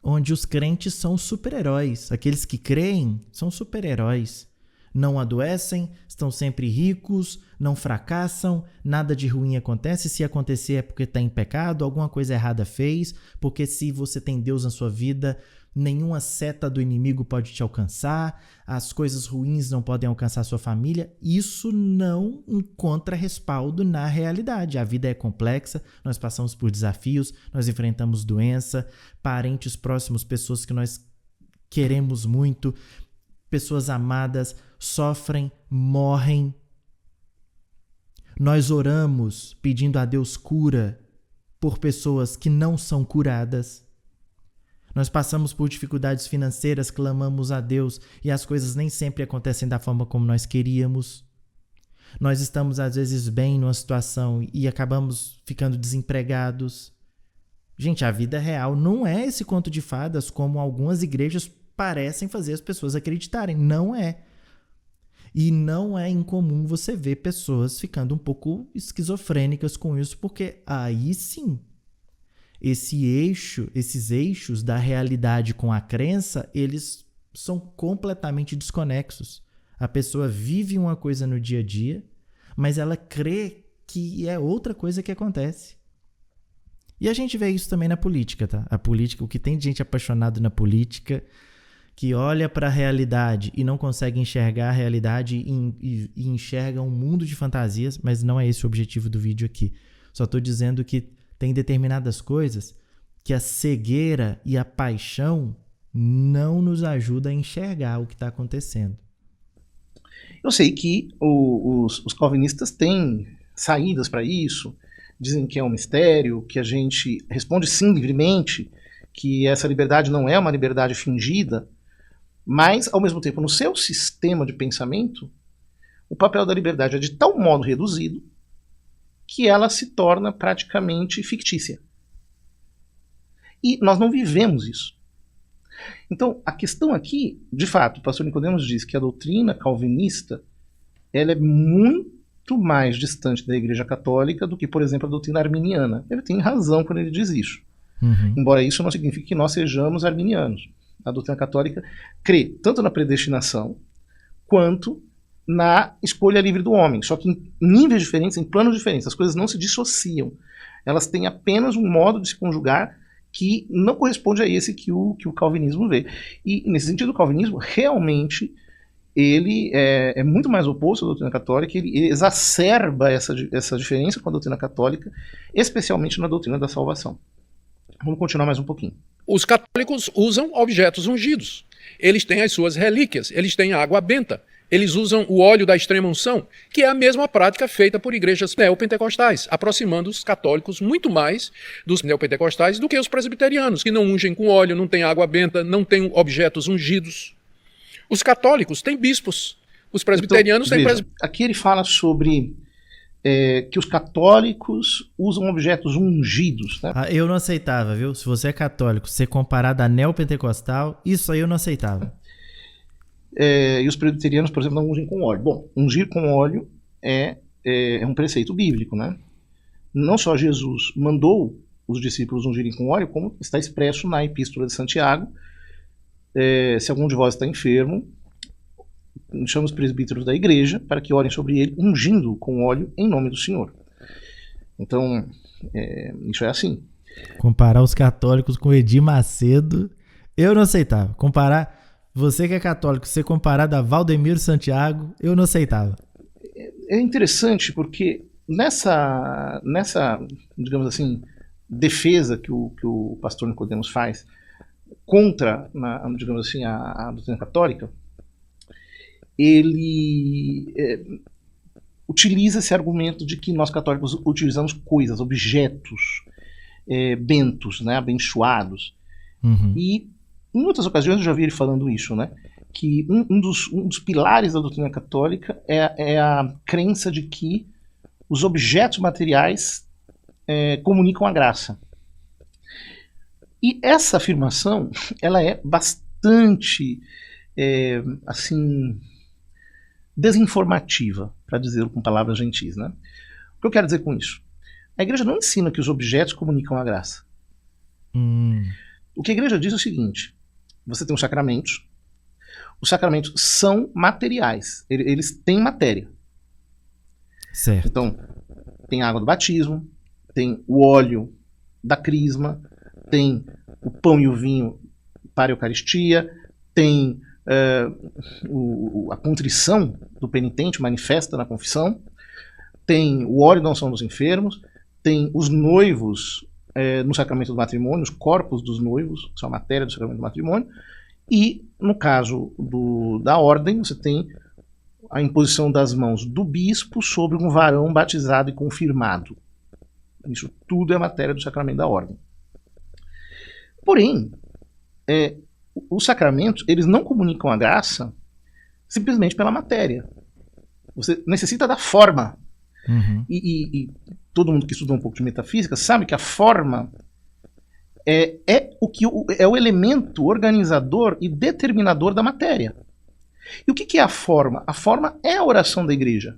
onde os crentes são super-heróis. Aqueles que creem são super-heróis. Não adoecem, estão sempre ricos, não fracassam, nada de ruim acontece. Se acontecer é porque está em pecado, alguma coisa errada fez, porque se você tem Deus na sua vida, nenhuma seta do inimigo pode te alcançar, as coisas ruins não podem alcançar a sua família. Isso não encontra respaldo na realidade. A vida é complexa, nós passamos por desafios, nós enfrentamos doença, parentes próximos, pessoas que nós queremos muito, pessoas amadas sofrem, morrem. Nós oramos pedindo a Deus cura por pessoas que não são curadas. Nós passamos por dificuldades financeiras, clamamos a Deus e as coisas nem sempre acontecem da forma como nós queríamos. Nós estamos às vezes bem numa situação e acabamos ficando desempregados. Gente, a vida real não é esse conto de fadas como algumas igrejas parecem fazer as pessoas acreditarem. Não é. E não é incomum você ver pessoas ficando um pouco esquizofrênicas com isso, porque aí sim, esses eixos da realidade com a crença, eles são completamente desconexos. A pessoa vive uma coisa no dia a dia, mas ela crê que é outra coisa que acontece. E a gente vê isso também na política, tá? A política, o que tem de gente apaixonada na política, que olha para a realidade e não consegue enxergar a realidade e enxerga um mundo de fantasias, mas não é esse o objetivo do vídeo aqui. Só estou dizendo que tem determinadas coisas que a cegueira e a paixão não nos ajudam a enxergar o que está acontecendo. Eu sei que os calvinistas têm saídas para isso, dizem que é um mistério, que a gente responde sim livremente, que essa liberdade não é uma liberdade fingida, mas, ao mesmo tempo, no seu sistema de pensamento, o papel da liberdade é de tal modo reduzido que ela se torna praticamente fictícia. E nós não vivemos isso. Então, a questão aqui, de fato, o pastor Nicodemos diz que a doutrina calvinista ela é muito mais distante da Igreja Católica do que, por exemplo, a doutrina arminiana. Ele tem razão quando ele diz isso. Embora isso não signifique que nós sejamos arminianos. A doutrina católica crê tanto na predestinação quanto na escolha livre do homem, só que em níveis diferentes, em planos diferentes. As coisas não se dissociam. Elas têm apenas um modo de se conjugar que não corresponde a esse que o calvinismo vê. E, nesse sentido, o calvinismo realmente ele é muito mais oposto à doutrina católica, ele exacerba essa diferença com a doutrina católica, especialmente na doutrina da salvação. Vamos continuar mais um pouquinho. Os católicos usam objetos ungidos. Eles têm as suas relíquias, eles têm a água benta, eles usam o óleo da extrema-unção, que é a mesma prática feita por igrejas neopentecostais, aproximando os católicos muito mais dos neopentecostais do que os presbiterianos, que não ungem com óleo, não têm água benta, não têm objetos ungidos. Os católicos têm bispos, os presbiterianos têm presbiterianos. Aqui ele fala sobre que os católicos usam objetos ungidos. Né? Eu não aceitava, viu? Se você é católico, ser comparado a neopentecostal, isso aí eu não aceitava. e os presbiterianos, por exemplo, não ungem com óleo. Bom, ungir com óleo é um preceito bíblico, né? Não só Jesus mandou os discípulos ungirem com óleo, como está expresso na Epístola de Santiago. Se algum de vós está enfermo, chama os presbíteros da igreja para que orem sobre ele, ungindo com óleo em nome do Senhor. Então, isso é assim. Comparar os católicos com Edir Macedo, eu não aceitava. Comparar, você que é católico, ser comparado a Valdemiro Santiago, eu não aceitava. É interessante porque nessa digamos assim, defesa que o pastor Nicodemos faz contra, digamos assim, a doutrina católica, ele utiliza esse argumento de que nós católicos utilizamos coisas, objetos, bentos, né, abençoados. Uhum. E em outras ocasiões eu já vi ele falando isso, né, que um dos pilares da doutrina católica é a crença de que os objetos materiais comunicam a graça. E essa afirmação, ela é bastante, assim, desinformativa, para dizer com palavras gentis, né? O que eu quero dizer com isso? A igreja não ensina que os objetos comunicam a graça. O que a igreja diz é o seguinte: você tem os sacramentos são materiais, eles têm matéria. Certo. Então, tem a água do batismo, tem o óleo da crisma, tem o pão e o vinho para a Eucaristia, tem a contrição do penitente manifesta na confissão, tem o óleo da unção dos enfermos, tem os noivos no sacramento do matrimônio, os corpos dos noivos, que são a matéria do sacramento do matrimônio, e no caso da ordem, você tem a imposição das mãos do bispo sobre um varão batizado e confirmado. Isso tudo é matéria do sacramento da ordem. Porém, os sacramentos, eles não comunicam a graça simplesmente pela matéria. Você necessita da forma. Uhum. E todo mundo que estudou um pouco de metafísica sabe que a forma é o elemento organizador e determinador da matéria. E o que é a forma? A forma é a oração da igreja.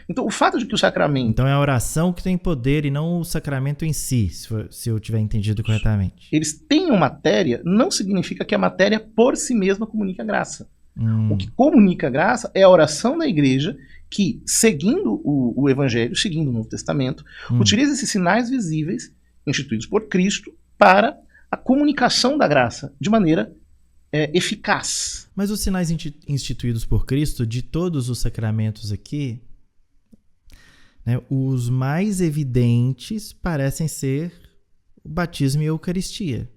Então, o fato de que o sacramento... Então é a oração que tem poder e não o sacramento em si, se eu tiver entendido corretamente. Eles tenham matéria, não significa que a matéria por si mesma comunica a graça. O que comunica a graça é a oração da igreja que, seguindo o Evangelho, seguindo o Novo Testamento, utiliza esses sinais visíveis instituídos por Cristo para a comunicação da graça de maneira eficaz. Mas os sinais instituídos por Cristo, de todos os sacramentos aqui, né, os mais evidentes parecem ser o batismo e a Eucaristia.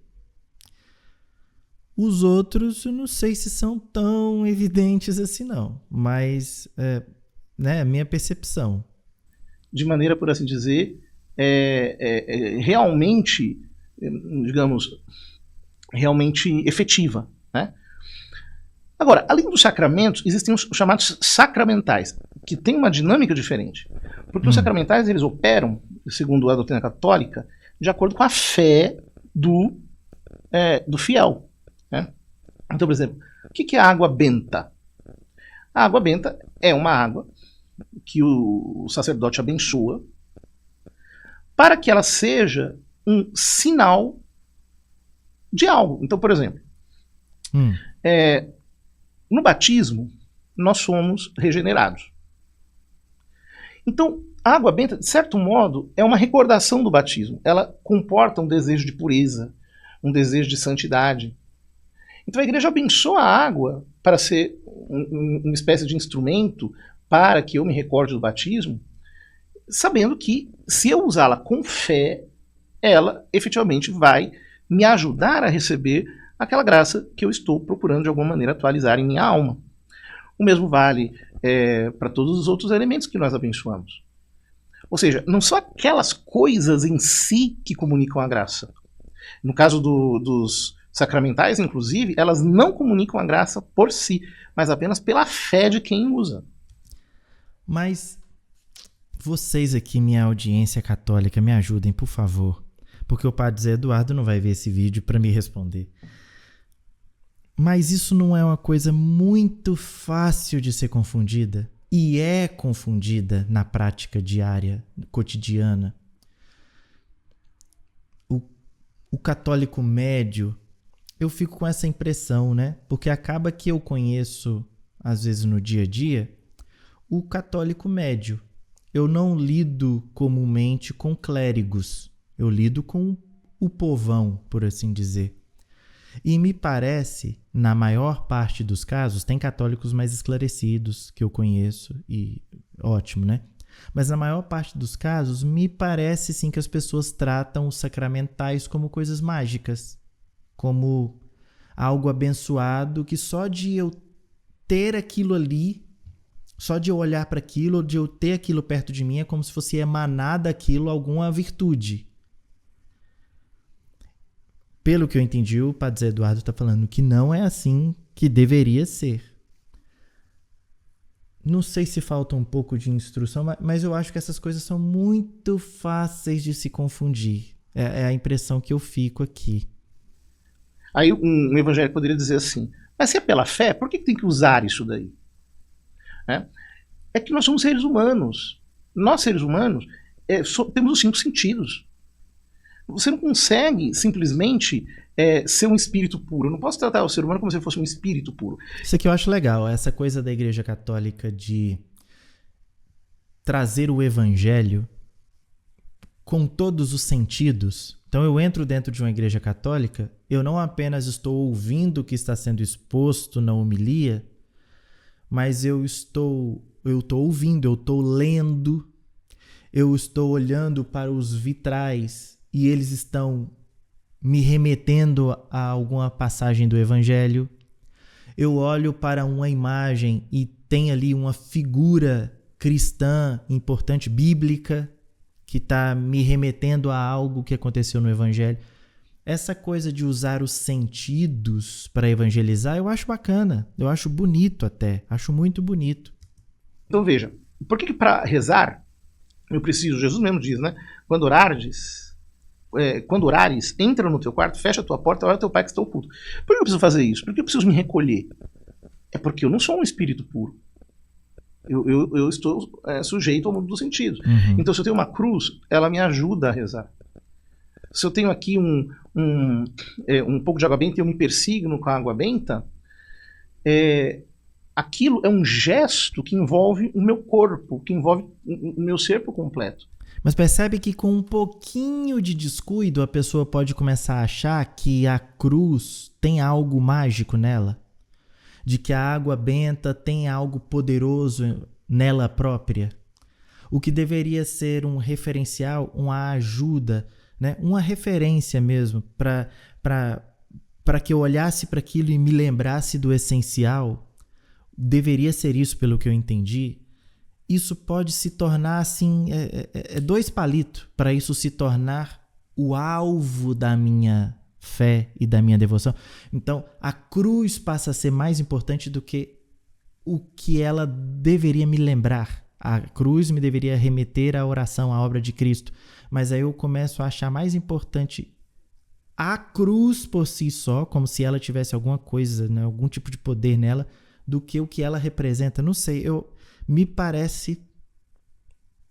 Os outros, eu não sei se são tão evidentes assim não, mas né, a minha percepção. De maneira, por assim dizer, realmente, digamos, realmente efetiva, né? Agora, além dos sacramentos, existem os chamados sacramentais, que têm uma dinâmica diferente. Porque os sacramentais, eles operam, segundo a doutrina católica, de acordo com a fé do fiel. Né? Então, por exemplo, o que é a água benta? A água benta é uma água que o sacerdote abençoa para que ela seja um sinal de algo. Então, por exemplo, no batismo, nós somos regenerados. Então, a água benta, de certo modo, é uma recordação do batismo. Ela comporta um desejo de pureza, um desejo de santidade. Então, a igreja abençoa a água para ser uma espécie de instrumento para que eu me recorde do batismo, sabendo que, se eu usá-la com fé, ela efetivamente vai me ajudar a receber aquela graça que eu estou procurando de alguma maneira atualizar em minha alma. O mesmo vale para todos os outros elementos que nós abençoamos. Ou seja, não são aquelas coisas em si que comunicam a graça. No caso dos sacramentais, inclusive, elas não comunicam a graça por si, mas apenas pela fé de quem usa. Mas vocês aqui, minha audiência católica, me ajudem, por favor. Porque o padre Zé Eduardo não vai ver esse vídeo para me responder. Mas isso não é uma coisa muito fácil de ser confundida? E é confundida na prática diária, cotidiana. O católico médio, eu fico com essa impressão, né? Porque acaba que eu conheço, às vezes no dia a dia, o católico médio. Eu não lido comumente com clérigos. Eu lido com o povão, por assim dizer. E me parece, na maior parte dos casos, tem católicos mais esclarecidos que eu conheço, e ótimo, né? Mas na maior parte dos casos, me parece sim que as pessoas tratam os sacramentais como coisas mágicas, como algo abençoado que só de eu ter aquilo ali, só de eu olhar para aquilo, de eu ter aquilo perto de mim, é como se fosse emanar daquilo alguma virtude. Pelo que eu entendi, o Padre Zé Eduardo está falando que não é assim que deveria ser. Não sei se falta um pouco de instrução, mas eu acho que essas coisas são muito fáceis de se confundir. É a impressão que eu fico aqui. Aí um evangélico poderia dizer assim, mas se é pela fé, por que tem que usar isso daí? É que nós somos seres humanos. Nós, seres humanos, temos os 5 sentidos. Você não consegue simplesmente ser um espírito puro. Eu não posso tratar o ser humano como se fosse um espírito puro. Isso aqui eu acho legal, essa coisa da Igreja Católica de trazer o evangelho com todos os sentidos. Então eu entro dentro de uma igreja católica, eu não apenas estou ouvindo o que está sendo exposto na homilia, mas eu estou ouvindo, eu estou lendo, eu estou olhando para os vitrais e eles estão me remetendo a alguma passagem do Evangelho. Eu olho para uma imagem e tem ali uma figura cristã importante, bíblica, que está me remetendo a algo que aconteceu no Evangelho. Essa coisa de usar os sentidos para evangelizar, eu acho bacana, eu acho bonito até, acho muito bonito. Então veja, por que para rezar eu preciso, Jesus mesmo diz, né? Quando orares, entra no teu quarto, fecha a tua porta, ora teu pai que está oculto. Por que eu preciso fazer isso? Por que eu preciso me recolher? É porque eu não sou um espírito puro. Eu estou sujeito ao mundo dos sentidos. Uhum. Então, se eu tenho uma cruz, ela me ajuda a rezar. Se eu tenho aqui um pouco de água benta e eu me persigno com a água benta, aquilo é um gesto que envolve o meu corpo, que envolve o meu ser por completo. Mas percebe que com um pouquinho de descuido a pessoa pode começar a achar que a cruz tem algo mágico nela? De que a água benta tem algo poderoso nela própria? O que deveria ser um referencial, uma ajuda, né? Uma referência mesmo para que eu olhasse para aquilo e me lembrasse do essencial, deveria ser isso pelo que eu entendi. Isso pode se tornar assim, 2 palitos para isso se tornar o alvo da minha fé e da minha devoção. Então, a cruz passa a ser mais importante do que o que ela deveria me lembrar. A cruz me deveria remeter à oração, à obra de Cristo. Mas aí eu começo a achar mais importante a cruz por si só, como se ela tivesse alguma coisa, né, algum tipo de poder nela, do que o que ela representa. Não sei, me parece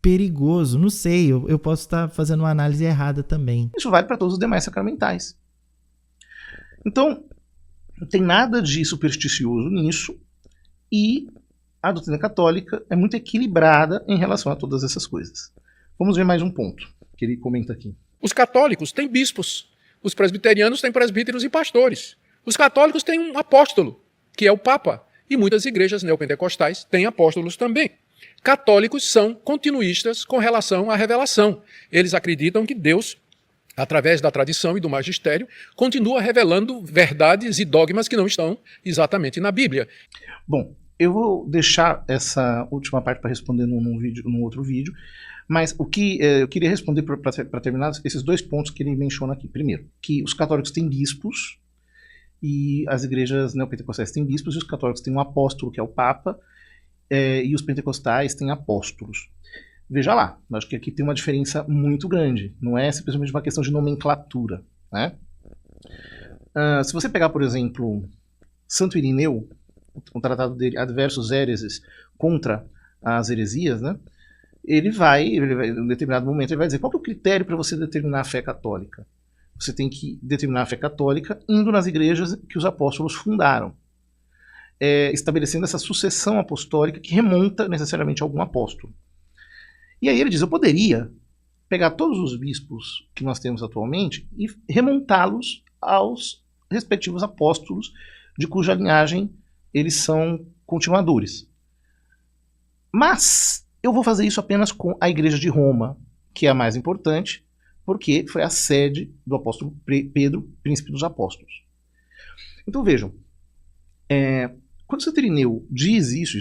perigoso. Não sei, eu posso estar fazendo uma análise errada também. Isso vale para todos os demais sacramentais. Então, não tem nada de supersticioso nisso, e a doutrina católica é muito equilibrada em relação a todas essas coisas. Vamos ver mais um ponto que ele comenta aqui. Os católicos têm bispos, os presbiterianos têm presbíteros e pastores. Os católicos têm um apóstolo, que é o Papa, e muitas igrejas neopentecostais têm apóstolos também. Católicos são continuistas com relação à revelação. Eles acreditam que Deus, através da tradição e do magistério, continua revelando verdades e dogmas que não estão exatamente na Bíblia. Bom, eu vou deixar essa última parte para responder num outro vídeo, mas o que eu queria responder para terminar esses 2 pontos que ele menciona aqui. Primeiro, que os católicos têm bispos, e as igrejas neopentecostais têm bispos, e os católicos têm um apóstolo, que é o Papa, e os pentecostais têm apóstolos. Veja lá, acho que aqui tem uma diferença muito grande, não é simplesmente uma questão de nomenclatura, né? Se você pegar, por exemplo, Santo Irineu, o tratado dele, Adversus Hereses, contra as heresias, né? Ele vai, em um determinado momento, ele vai dizer qual que é o critério para você determinar a fé católica. Você tem que determinar a fé católica indo nas igrejas que os apóstolos fundaram, estabelecendo essa sucessão apostólica que remonta necessariamente a algum apóstolo. E aí ele diz, eu poderia pegar todos os bispos que nós temos atualmente e remontá-los aos respectivos apóstolos de cuja linhagem eles são continuadores. Mas eu vou fazer isso apenas com a Igreja de Roma, que é a mais importante, porque foi a sede do apóstolo Pedro, príncipe dos apóstolos. Então vejam, quando Santo Irineu diz isso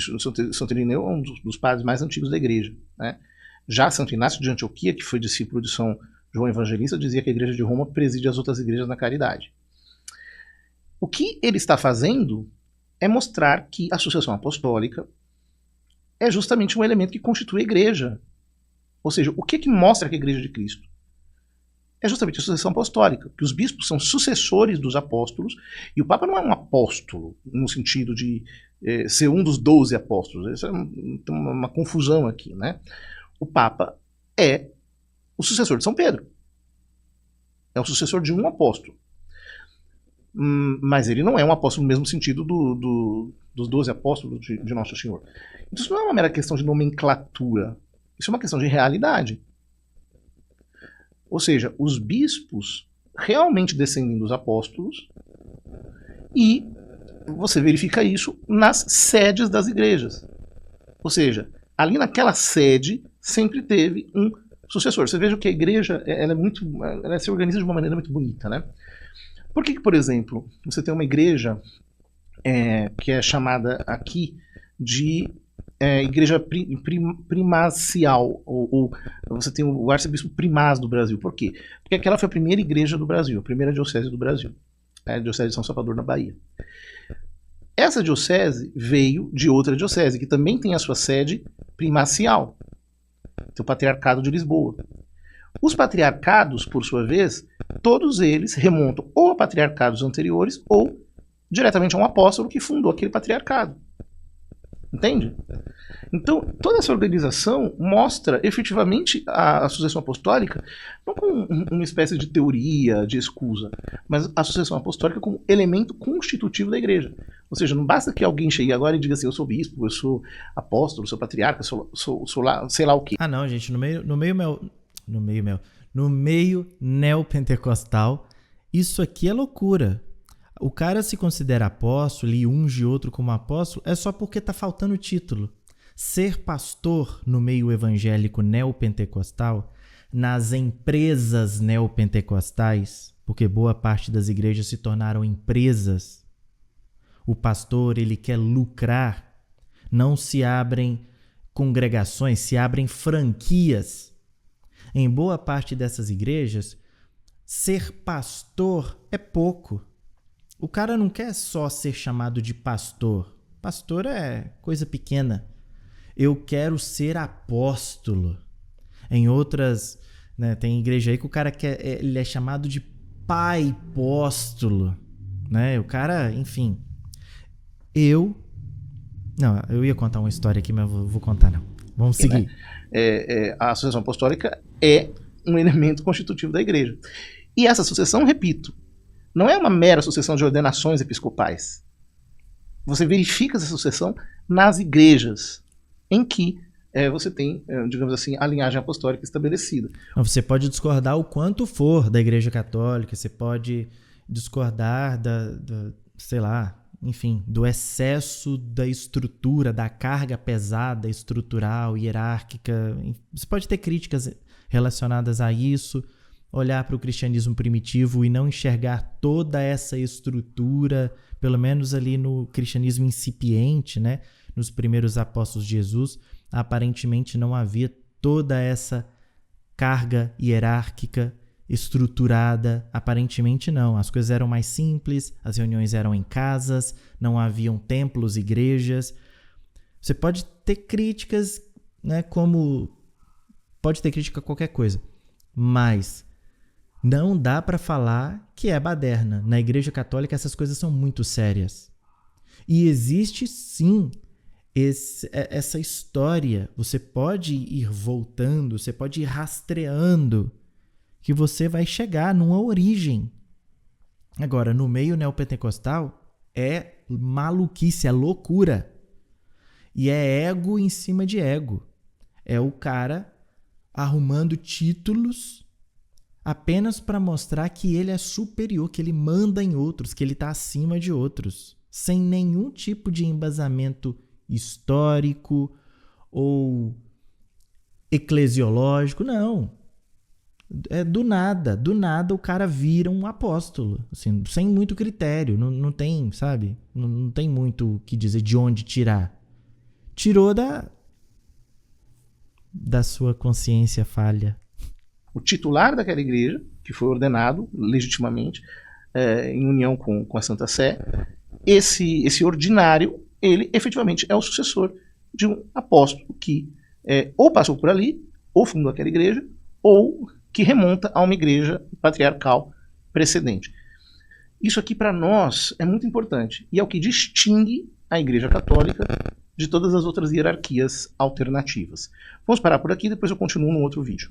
Santo Irineu é um dos padres mais antigos da igreja, né? Já Santo Inácio de Antioquia, que foi discípulo de São João Evangelista, dizia que a Igreja de Roma preside as outras igrejas na caridade. O que ele está fazendo é mostrar que a sucessão apostólica é justamente um elemento que constitui a igreja. Ou seja, o que mostra que a igreja de Cristo? É justamente a sucessão apostólica, que os bispos são sucessores dos apóstolos, e o Papa não é um apóstolo, no sentido de ser um dos 12 apóstolos. Isso é uma confusão aqui, né? O Papa é o sucessor de São Pedro. É o sucessor de um apóstolo. Mas ele não é um apóstolo no mesmo sentido dos 12 apóstolos de Nosso Senhor. Então isso não é uma mera questão de nomenclatura. Isso é uma questão de realidade. Ou seja, os bispos realmente descendem dos apóstolos e você verifica isso nas sedes das igrejas. Ou seja, ali naquela sede sempre teve um sucessor. Você veja que a igreja ela se organiza de uma maneira muito bonita, né? Por que, por exemplo, você tem uma igreja que é chamada aqui de igreja primacial, ou você tem o arcebispo primaz do Brasil? Por quê? Porque aquela foi a primeira igreja do Brasil, a primeira diocese do Brasil, a diocese de São Salvador, na Bahia. Essa diocese veio de outra diocese, que também tem a sua sede primacial, o Patriarcado de Lisboa. Os patriarcados, por sua vez, todos eles remontam ou a patriarcados anteriores ou diretamente a um apóstolo que fundou aquele patriarcado. Entende? Então, toda essa organização mostra efetivamente a sucessão apostólica não como uma espécie de teoria, de escusa, mas a sucessão apostólica como elemento constitutivo da igreja. Ou seja, não basta que alguém chegue agora e diga assim, eu sou bispo, eu sou apóstolo, eu sou patriarca, sou lá, sei lá o quê. Ah, não, gente, no meio neopentecostal, isso aqui é loucura. O cara se considera apóstolo e unge outro como apóstolo é só porque tá faltando título. Ser pastor no meio evangélico neopentecostal, nas empresas neopentecostais, porque boa parte das igrejas se tornaram empresas, o pastor ele quer lucrar, não se abrem congregações, se abrem franquias. Em boa parte dessas igrejas, ser pastor é pouco. O cara não quer só ser chamado de pastor. Pastor é coisa pequena. Eu quero ser apóstolo. Em outras, né, tem igreja aí que o cara ele é chamado de pai apóstolo, né? O cara, enfim. Eu ia contar uma história aqui, mas vou contar não. Vamos seguir. A sucessão apostólica é um elemento constitutivo da igreja. E essa sucessão, repito, não é uma mera sucessão de ordenações episcopais. Você verifica essa sucessão nas igrejas em que você tem, digamos assim, a linhagem apostólica estabelecida. Você pode discordar o quanto for da Igreja Católica, você pode discordar sei lá, enfim, do excesso da estrutura, da carga pesada estrutural, hierárquica. Você pode ter críticas relacionadas a isso, olhar para o cristianismo primitivo e não enxergar toda essa estrutura, pelo menos ali no cristianismo incipiente, né? Nos primeiros apóstolos de Jesus, aparentemente não havia toda essa carga hierárquica estruturada, aparentemente não. As coisas eram mais simples, as reuniões eram em casas, não haviam templos, igrejas. Você pode ter críticas, né? Pode ter crítica a qualquer coisa, mas não dá para falar que é baderna. Na Igreja Católica essas coisas são muito sérias. E existe sim essa história. Você pode ir voltando, você pode ir rastreando, que você vai chegar numa origem. Agora, no meio neopentecostal, é maluquice, é loucura. E é ego em cima de ego. É o cara arrumando títulos apenas para mostrar que ele é superior, que ele manda em outros, que ele está acima de outros, sem nenhum tipo de embasamento histórico ou eclesiológico, não. É do nada o cara vira um apóstolo, assim, sem muito critério, não tem, sabe? Não tem muito o que dizer de onde tirar. Tirou da sua consciência falha. O titular daquela igreja, que foi ordenado legitimamente, em união com a Santa Sé, esse ordinário, ele efetivamente é o sucessor de um apóstolo que ou passou por ali, ou fundou aquela igreja, ou que remonta a uma igreja patriarcal precedente. Isso aqui para nós é muito importante e é o que distingue a Igreja Católica de todas as outras hierarquias alternativas. Vamos parar por aqui, depois eu continuo num outro vídeo.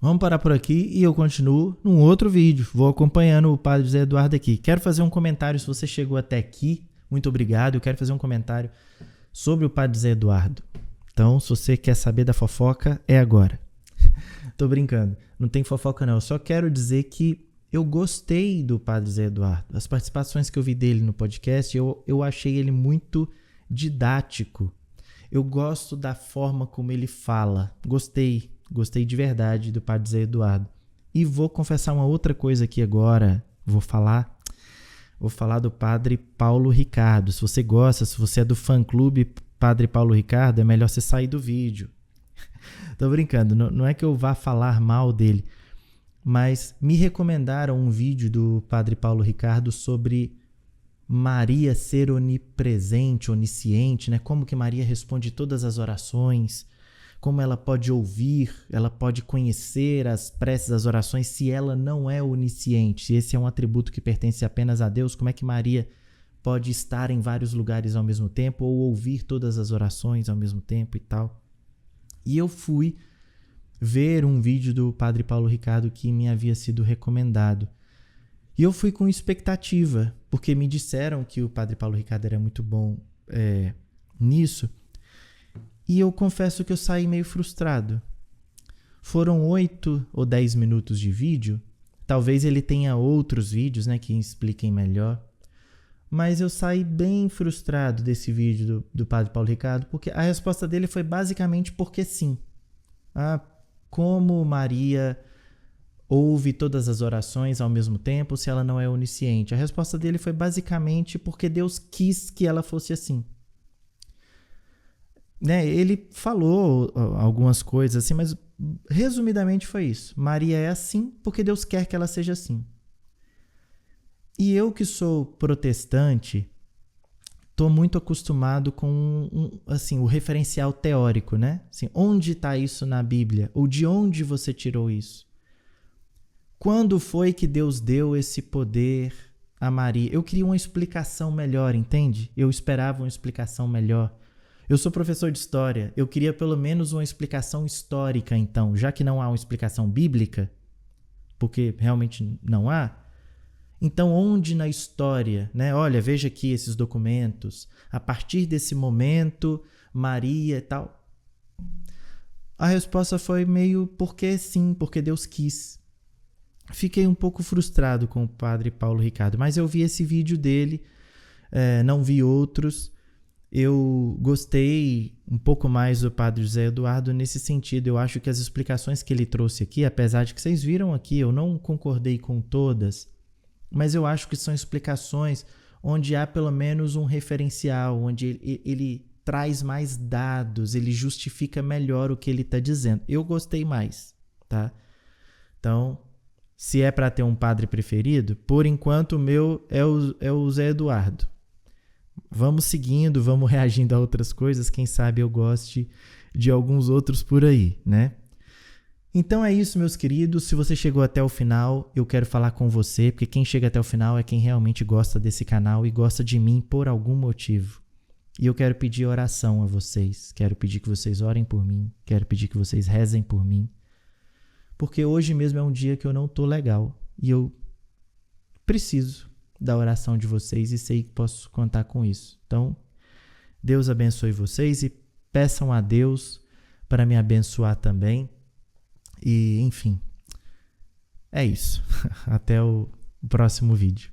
Vamos parar por aqui e eu continuo num outro vídeo. Vou acompanhando o Padre José Eduardo aqui. Quero fazer um comentário, se você chegou até aqui, muito obrigado. Eu quero fazer um comentário sobre o Padre José Eduardo. Então, se você quer saber da fofoca, é agora. Tô brincando, não tem fofoca não. Eu só quero dizer que eu gostei do Padre José Eduardo. As participações que eu vi dele no podcast, eu achei ele muito didático. Eu gosto da forma como ele fala. Gostei de verdade do Padre José Eduardo. E vou confessar uma outra coisa aqui agora. Vou falar do Padre Paulo Ricardo. Se você gosta, se você é do fã-clube Padre Paulo Ricardo, é melhor você sair do vídeo. Tô brincando, não é que eu vá falar mal dele, mas me recomendaram um vídeo do Padre Paulo Ricardo sobre Maria ser onipresente, onisciente, né? Como que Maria responde todas as orações, como ela pode ouvir, ela pode conhecer as preces, as orações, se ela não é onisciente, se esse é um atributo que pertence apenas a Deus, como é que Maria pode estar em vários lugares ao mesmo tempo ou ouvir todas as orações ao mesmo tempo e tal. E eu fui ver um vídeo do Padre Paulo Ricardo que me havia sido recomendado. E eu fui com expectativa, porque me disseram que o Padre Paulo Ricardo era muito bom nisso. E eu confesso que eu saí meio frustrado. Foram 8 ou 10 minutos de vídeo. Talvez ele tenha outros vídeos, né, que expliquem melhor. Mas eu saí bem frustrado desse vídeo do Padre Paulo Ricardo, porque a resposta dele foi basicamente porque sim. Como Maria ouve todas as orações ao mesmo tempo se ela não é onisciente? A resposta dele foi basicamente porque Deus quis que ela fosse assim. Né? Ele falou algumas coisas assim, mas resumidamente foi isso. Maria é assim porque Deus quer que ela seja assim. E eu que sou protestante, estou muito acostumado com assim, o referencial teórico, né? Assim, onde está isso na Bíblia? Ou de onde você tirou isso? Quando foi que Deus deu esse poder a Maria? Eu queria uma explicação melhor, entende? Eu esperava uma explicação melhor. Eu sou professor de história, eu queria pelo menos uma explicação histórica, então, já que não há uma explicação bíblica, porque realmente não há. Então, onde na história, né? Olha, veja aqui esses documentos. A partir desse momento, Maria e tal. A resposta foi meio porque sim, porque Deus quis. Fiquei um pouco frustrado com o Padre Paulo Ricardo, mas eu vi esse vídeo dele, não vi outros. Eu gostei um pouco mais do Padre José Eduardo nesse sentido. Eu acho que as explicações que ele trouxe aqui, apesar de que vocês viram aqui, eu não concordei com todas, mas eu acho que são explicações onde há pelo menos um referencial, onde ele traz mais dados, ele justifica melhor o que ele está dizendo. Eu gostei mais, tá? Então, se é para ter um padre preferido, por enquanto o meu é o Zé Eduardo. Vamos seguindo, vamos reagindo a outras coisas, quem sabe eu goste de alguns outros por aí, né? Então é isso, meus queridos. Se você chegou até o final, eu quero falar com você, porque quem chega até o final é quem realmente gosta desse canal e gosta de mim por algum motivo. E eu quero pedir oração a vocês. Quero pedir que vocês orem por mim. Quero pedir que vocês rezem por mim. Porque hoje mesmo é um dia que eu não tô legal. E eu preciso da oração de vocês e sei que posso contar com isso. Então, Deus abençoe vocês e peçam a Deus para me abençoar também. E, enfim, é isso. Até o próximo vídeo.